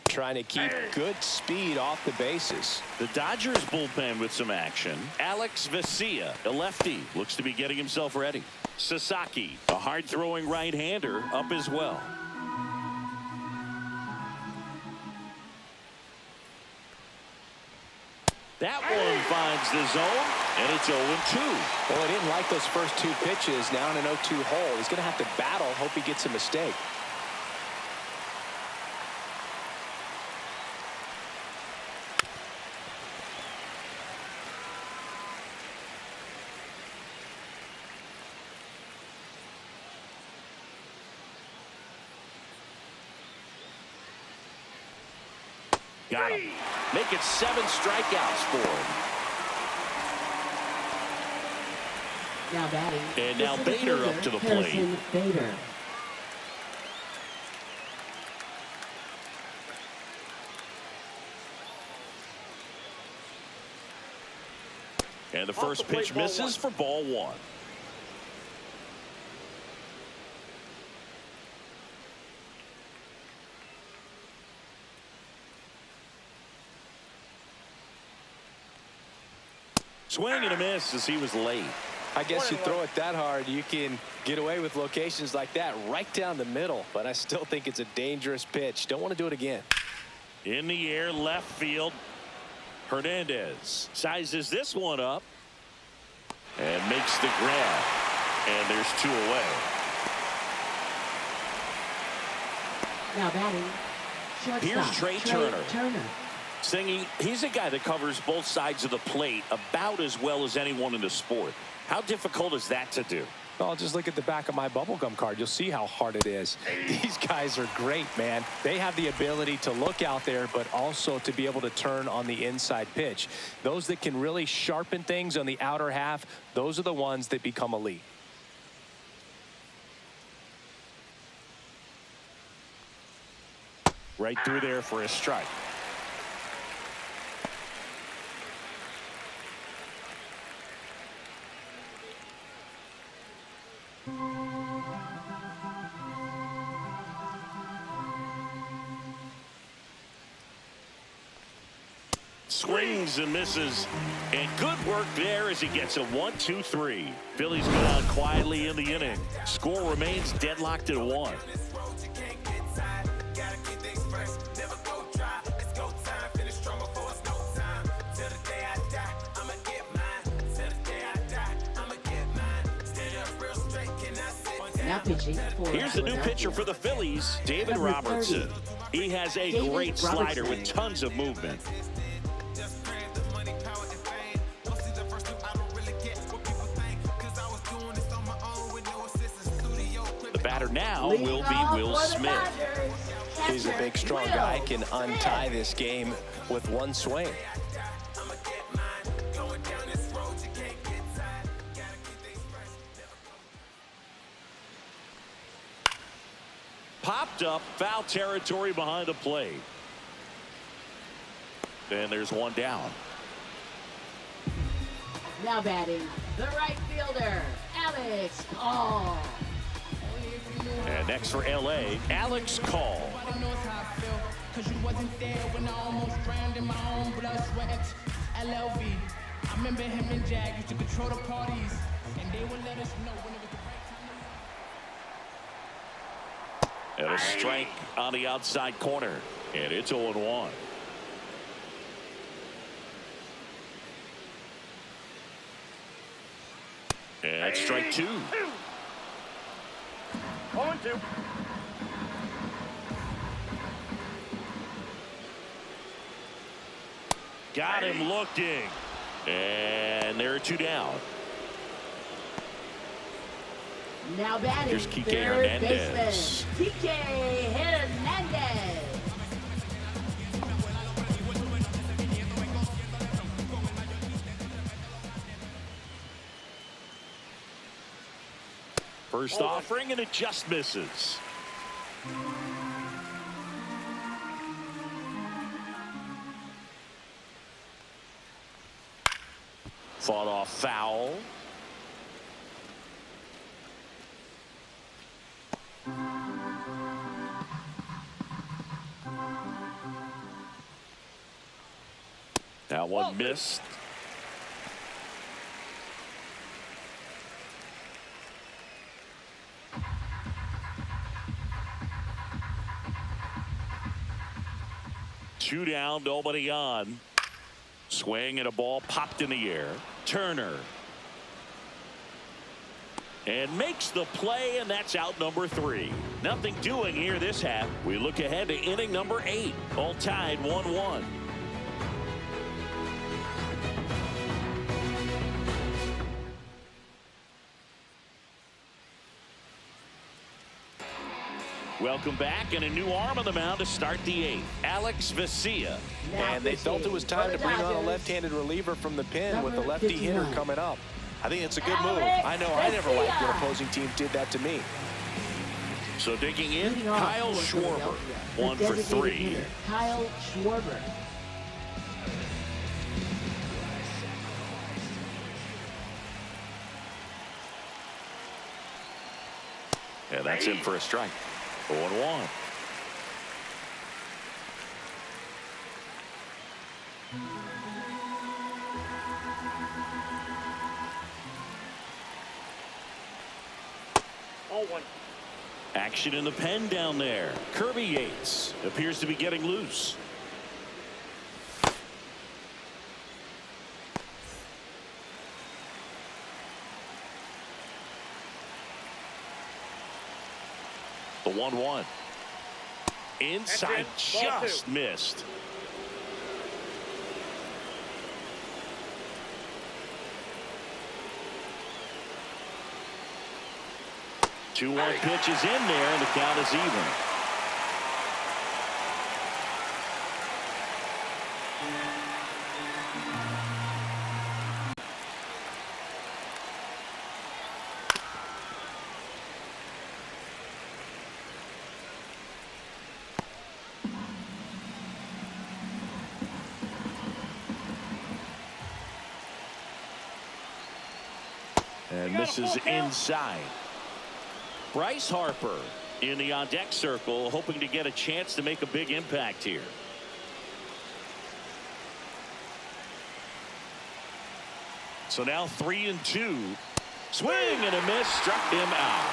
Trying to keep good speed off the bases. The Dodgers bullpen with some action. Alex Vesia, a lefty, looks to be getting himself ready. Sasaki, a hard-throwing right-hander, up as well. That one finds the zone, and it's 0-2. Well, he didn't like those first 2 pitches. Now in an 0-2 hole. He's going to have to battle, hope he gets a mistake. Got him. Make it 7 strikeouts for him. Now batting. And now Bader up to the plate. Bader. And the first pitch misses for ball 1. Swing and a miss as he was late. I guess you throw it that hard, you can get away with locations like that right down the middle. But I still think it's a dangerous pitch. Don't want to do it again. In the air, left field. Hernandez sizes this one up and makes the grab. And there's 2 away. Now batting. Shortstop, Here's Trey Turner. Singy, he's a guy that covers both sides of the plate about as well as anyone in the sport. How difficult is that to do? Well, just look at the back of my bubblegum card. You'll see how hard it is. These guys are great, man. They have the ability to look out there, but also to be able to turn on the inside pitch. Those that can really sharpen things on the outer half, those are the ones that become elite. Right through there for a strike. Swings and misses, and good work there as he gets a 1-2-3. Phillies go down quietly in the inning. Score remains deadlocked at 1. Now pitching for Here's the new pitcher for the Phillies, David Robertson. He has a great slider with tons of movement. The batter now will be Will Smith. He's a big, strong guy, can untie this game with one swing. Popped up, foul territory behind the plate. And there's one down. Now batting, the right fielder, Alex Call. And next for LA, Alex Call. Cause you wasn't there when I almost drowned in my own blood, sweat. LLV. I remember him and Jag used to control the parties, and they would let us know when it was the right time. And a strike on the outside corner. And it's 0-1. And strike 2. 0-2. Got him looking. And there are 2 down. Now batting, Here's Kike third Hernandez. baseman, Kike Hernandez. First offering, and it just misses. Fought off foul. That one missed. Two down, nobody on. Swing and a ball popped in the air. Turner. And makes the play, and that's out number 3. Nothing doing here this half. We look ahead to inning number 8. All tied 1-1. Welcome back, and a new arm on the mound to start the 8th. Alex Vesia. And they felt it was time to bring on a left-handed reliever from the pen with the lefty hitter coming up. I think it's a good move. I know I never liked when opposing teams did that to me. So digging in, Kyle Schwarber, 1 for 3. Kyle Schwarber. Yeah, that's in for a strike. 0-1. Action in the pen down there. Kirby Yates appears to be getting loose. The 1-1. Inside, just missed. 2-1 pitch is in there, and the count is even. And this is inside. Bryce Harper in the on-deck circle, hoping to get a chance to make a big impact here. So now 3-2. Swing and a miss, struck him out.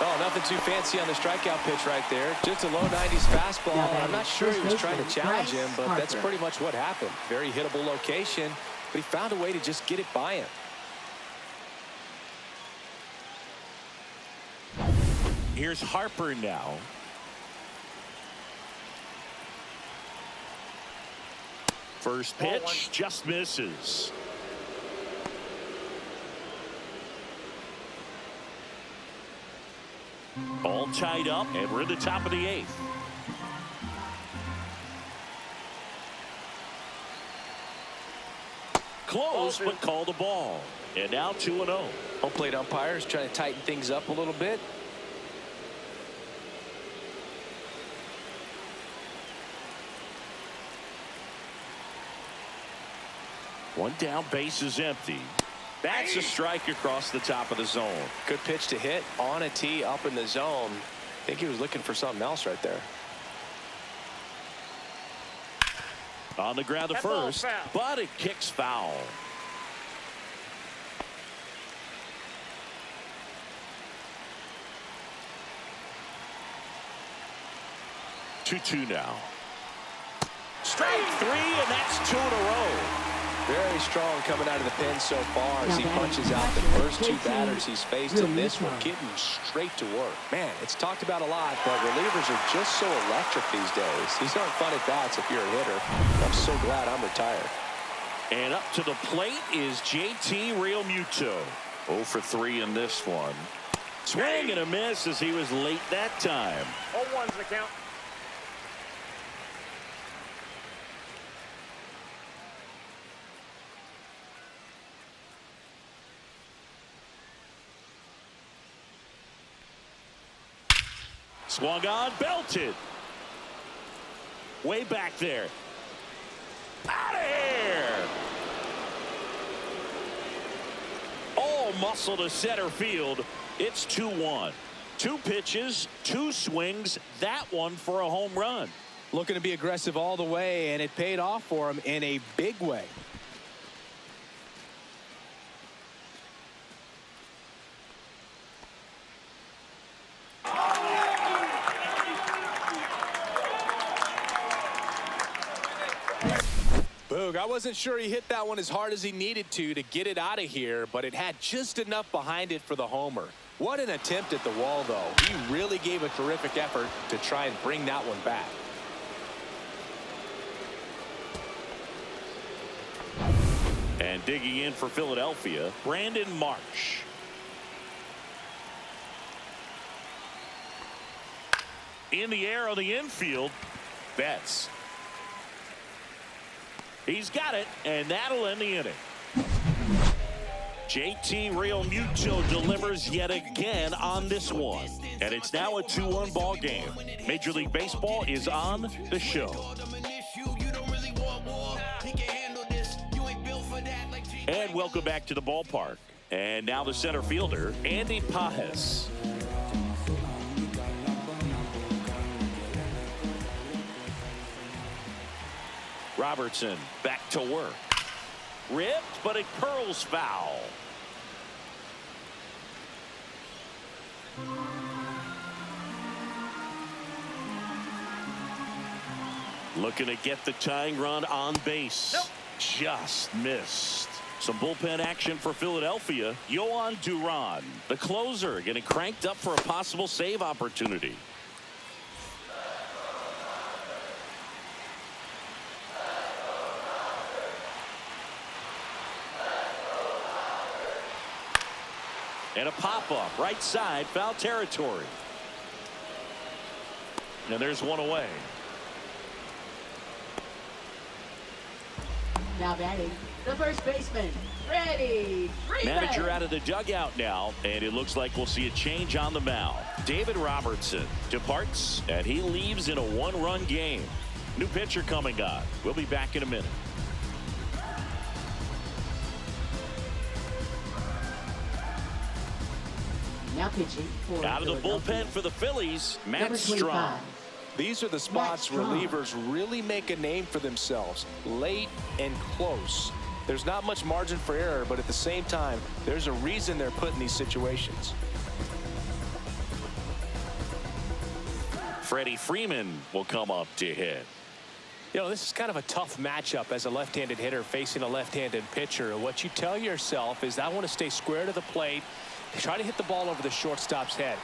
Oh, nothing too fancy on the strikeout pitch right there. Just a low 90s fastball. I'm not sure he was trying to challenge him, but that's pretty much what happened. Very hittable location, but he found a way to just get it by him. Here's Harper now. First pitch just misses. All tied up, and we're at the top of the 8th. Close, but called a ball. And now 2-0. Home plate umpires trying to tighten things up a little bit. One down, base is empty. That's a strike across the top of the zone. Good pitch to hit on a tee up in the zone. I think he was looking for something else right there. On the ground to first, but it kicks foul. Two now. Strike 3, and that's 2 in a row. Very strong coming out of the pen so far as he punches out the first 2 batters he's faced in this one, getting straight to work. Man, it's talked about a lot, but relievers are just so electric these days. These aren't fun at bats if you're a hitter. I'm so glad I'm retired. And up to the plate is JT Realmuto. 0 for 3 in this one. Swing and a miss as he was late that time. 0-1's the count. Swung on, belted. Way back there. Out of here. All muscle to center field. It's 2-1. 2 pitches, 2 swings. That one for a home run. Looking to be aggressive all the way, and it paid off for him in a big way. I wasn't sure he hit that one as hard as he needed to get it out of here, but it had just enough behind it for the homer. What an attempt at the wall, though. He really gave a terrific effort to try and bring that one back. And digging in for Philadelphia, Brandon Marsh. In the air on the infield, Betts. He's got it, and that'll end the inning. JT Realmuto delivers yet again on this one. And it's now a 2-1 ball game. Major League Baseball is on the show. And welcome back to the ballpark. And now the center fielder, Andy Pajes. Robertson back to work. Ripped, but it curls foul. Looking to get the tying run on base. Nope. Just missed. Some bullpen action for Philadelphia. Yohan Duran, the closer, getting cranked up for a possible save opportunity. And a pop-up right side, foul territory. And there's one away. Now batting, the first baseman, Freddie Freeman. Manager out of the dugout now, and it looks like we'll see a change on the mound. David Robertson departs, and he leaves in a one-run game. New pitcher coming on. We'll be back in a minute. Now pitching for Out of the bullpen for the Phillies, Matt number Strong. 25. These are the spots Matt Strong. relievers really make a name for themselves. Late and close. There's not much margin for error, but at the same time, there's a reason they're put in these situations. Freddie Freeman will come up to hit. You know, this is kind of a tough matchup as a left-handed hitter facing a left-handed pitcher. What you tell yourself is, I want to stay square to the plate, try to hit the ball over the shortstop's head.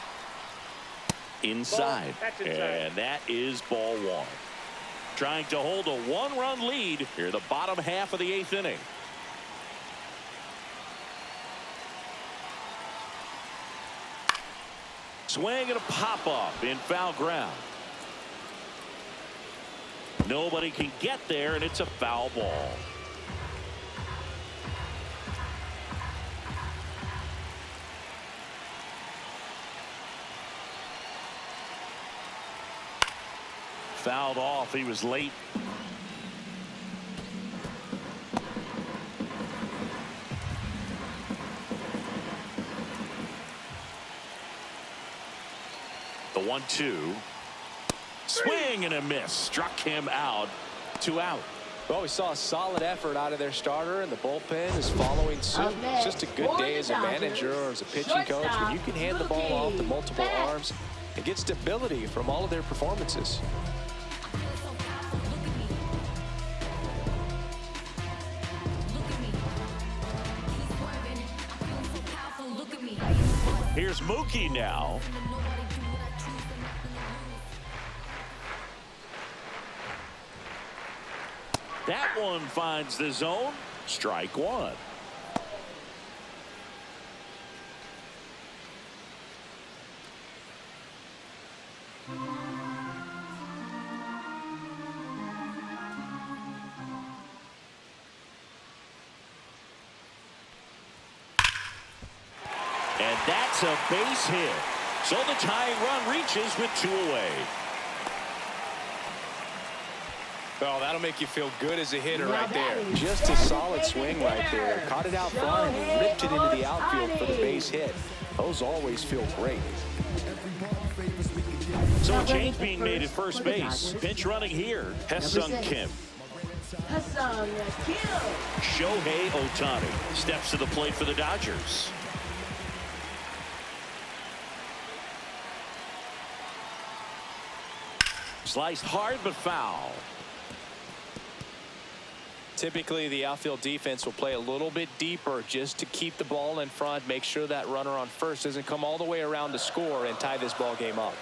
Inside. That's inside. And that is ball one. Trying to hold a one-run lead here in the bottom half of the 8th inning. Swing and a pop-up in foul ground. Nobody can get there, and it's a foul ball. Fouled off. He was late. The 1-2. Swing and a miss. Struck him out. 2 out. Well, we saw a solid effort out of their starter, and the bullpen is following suit. It's just a good day as a manager or as a pitching coach when you can hand the ball off to multiple arms and get stability from all of their performances. Here's Mookie now. That one finds the zone. Strike one. And that's a base hit. So the tying run reaches with 2 away. Oh, that'll make you feel good as a hitter right there. Just a solid swing right there. Caught it out front and ripped it into the outfield for the base hit. Those always feel great. So a change being made at first base. Pinch running here. Ha-Seong Kim. Ha-Seong Kim. Shohei Ohtani steps to the plate for the Dodgers. Sliced hard but foul. Typically, the outfield defense will play a little bit deeper just to keep the ball in front, make sure that runner on first doesn't come all the way around to score and tie this ball game up.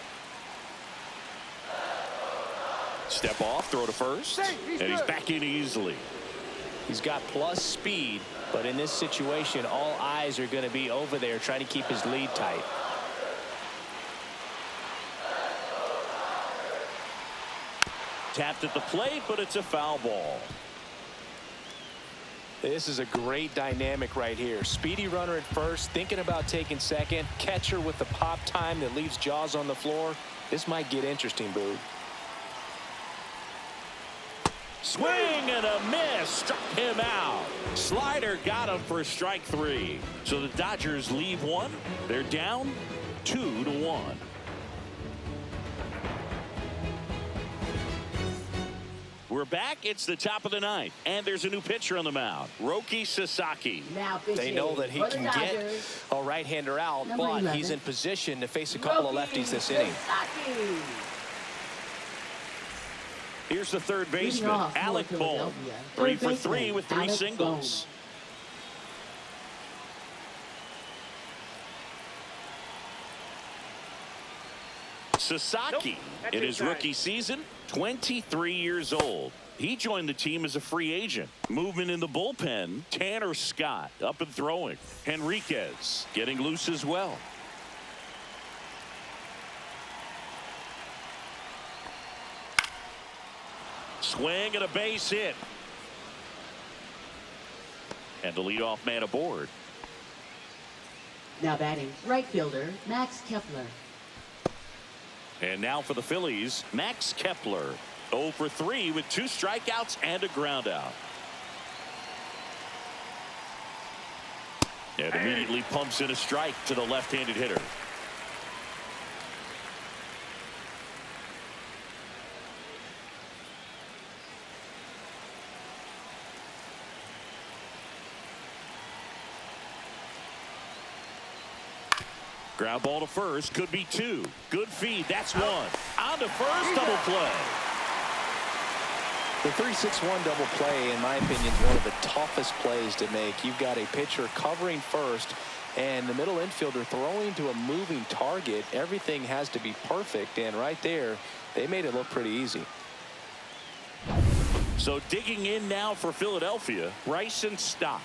Step off, throw to first, and he's back in easily. He's got plus speed, but in this situation, all eyes are going to be over there trying to keep his lead tight. Tapped at the plate, but it's a foul ball. This is a great dynamic right here. Speedy runner at first, thinking about taking second. Catcher with the pop time that leaves Jaws on the floor. This might get interesting, Boog. Swing and a miss. Struck him out. Slider got him for strike 3. So the Dodgers leave one. They're down 2-1. We're back. It's the top of the 9th, and there's a new pitcher on the mound, Roki Sasaki. Now They know that he can get a right-hander out, Number but 11. he's in position to face a couple of lefties this inning. Sasaki. Here's the third Leading baseman, off for Alec Bohm. Philadelphia. 3 Third for 3 baseman, with 3 Alec singles. Sasaki Nope, that's in his inside. rookie season, 23 years old. He joined the team as a free agent. Movement in the bullpen, Tanner Scott up and throwing. Henriquez getting loose as well. Swing and a base hit. And the leadoff man aboard. Now batting, right fielder, Max Kepler. And now for the Phillies, Max Kepler. 0 for 3 with 2 strikeouts and a ground out. And immediately pumps in a strike to the left-handed hitter. Ground ball to first, could be 2. Good feed, that's 1. On to first, double play. The 3-6-1 double play, in my opinion, is one of the toughest plays to make. You've got a pitcher covering first and the middle infielder throwing to a moving target. Everything has to be perfect, and right there, they made it look pretty easy. So digging in now for Philadelphia, Bryson Stott.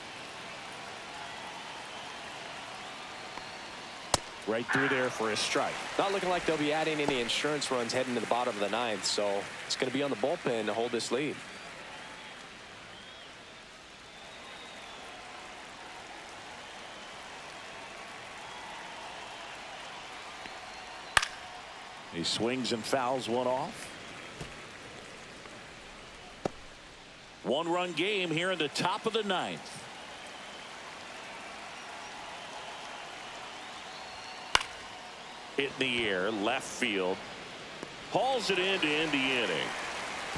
Right through there for a strike. Not looking like they'll be adding any insurance runs heading to the bottom of the 9th, so it's going to be on the bullpen to hold this lead. He swings and fouls one off. 1-run game here in the top of the 9th. Hit in the air, left field. Hauls it in to end the inning.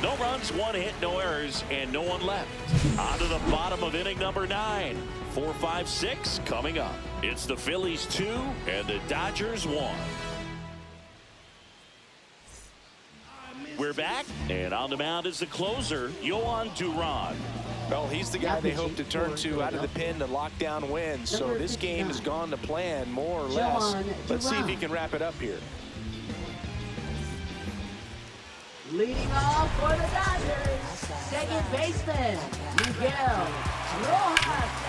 No runs, 1 hit, no errors, and no one left. On to the bottom of inning number 9. 4, 5, 6 coming up. It's the Phillies 2 and the Dodgers 1. We're back, and on the mound is the closer, Yohan Duran. Well, he's the guy they hope to turn to out of the pen to lock down wins. So this game has gone to plan, more or less. Let's see if he can wrap it up here. Leading off for the Dodgers, second baseman, Miguel Rojas.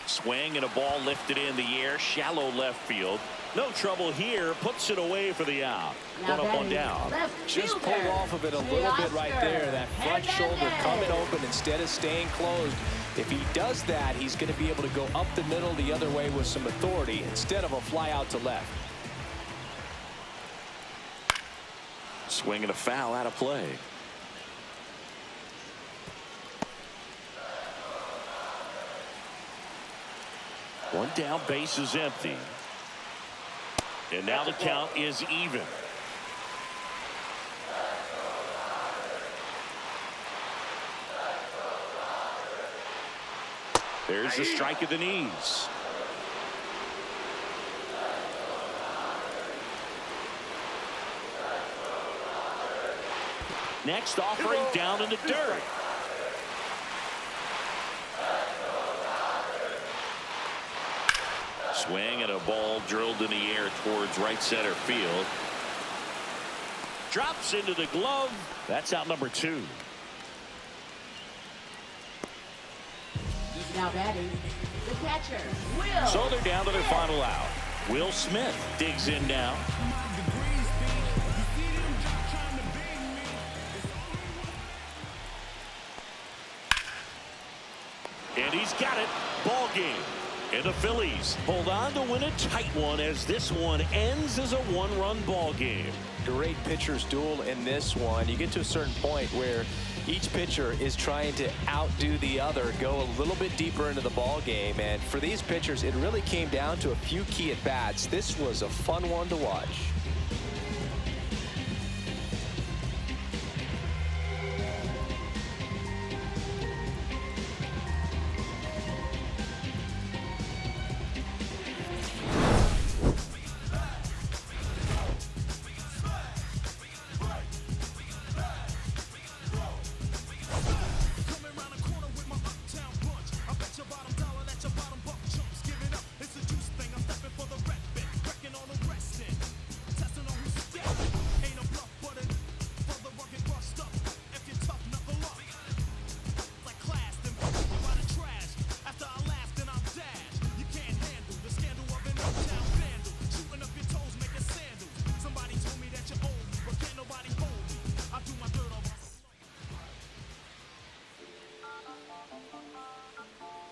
Swing and a ball lifted in the air, shallow left field. No trouble here, puts it away for the out. Now 1 up, 1 down. Just pulled off of it a little bit right there. That front shoulder coming open instead of staying closed. If he does that, he's going to be able to go up the middle the other way with some authority instead of a fly out to left. Swing and a foul out of play. One down, base is empty. And now the count is even. There's the strike at the knees. Next offering down in the dirt. Swing and a ball drilled in the air towards right center field. Drops into the glove. That's out number 2. Now batting, the catcher, Will. So they're down to their final out. Will Smith digs in now. And he's got it. Ball game. And the Phillies hold on to win a tight one as this one ends as a 1-run ball game. Great pitcher's duel in this one. You get to a certain point where each pitcher is trying to outdo the other, go a little bit deeper into the ball game. And for these pitchers, it really came down to a few key at bats. This was a fun one to watch.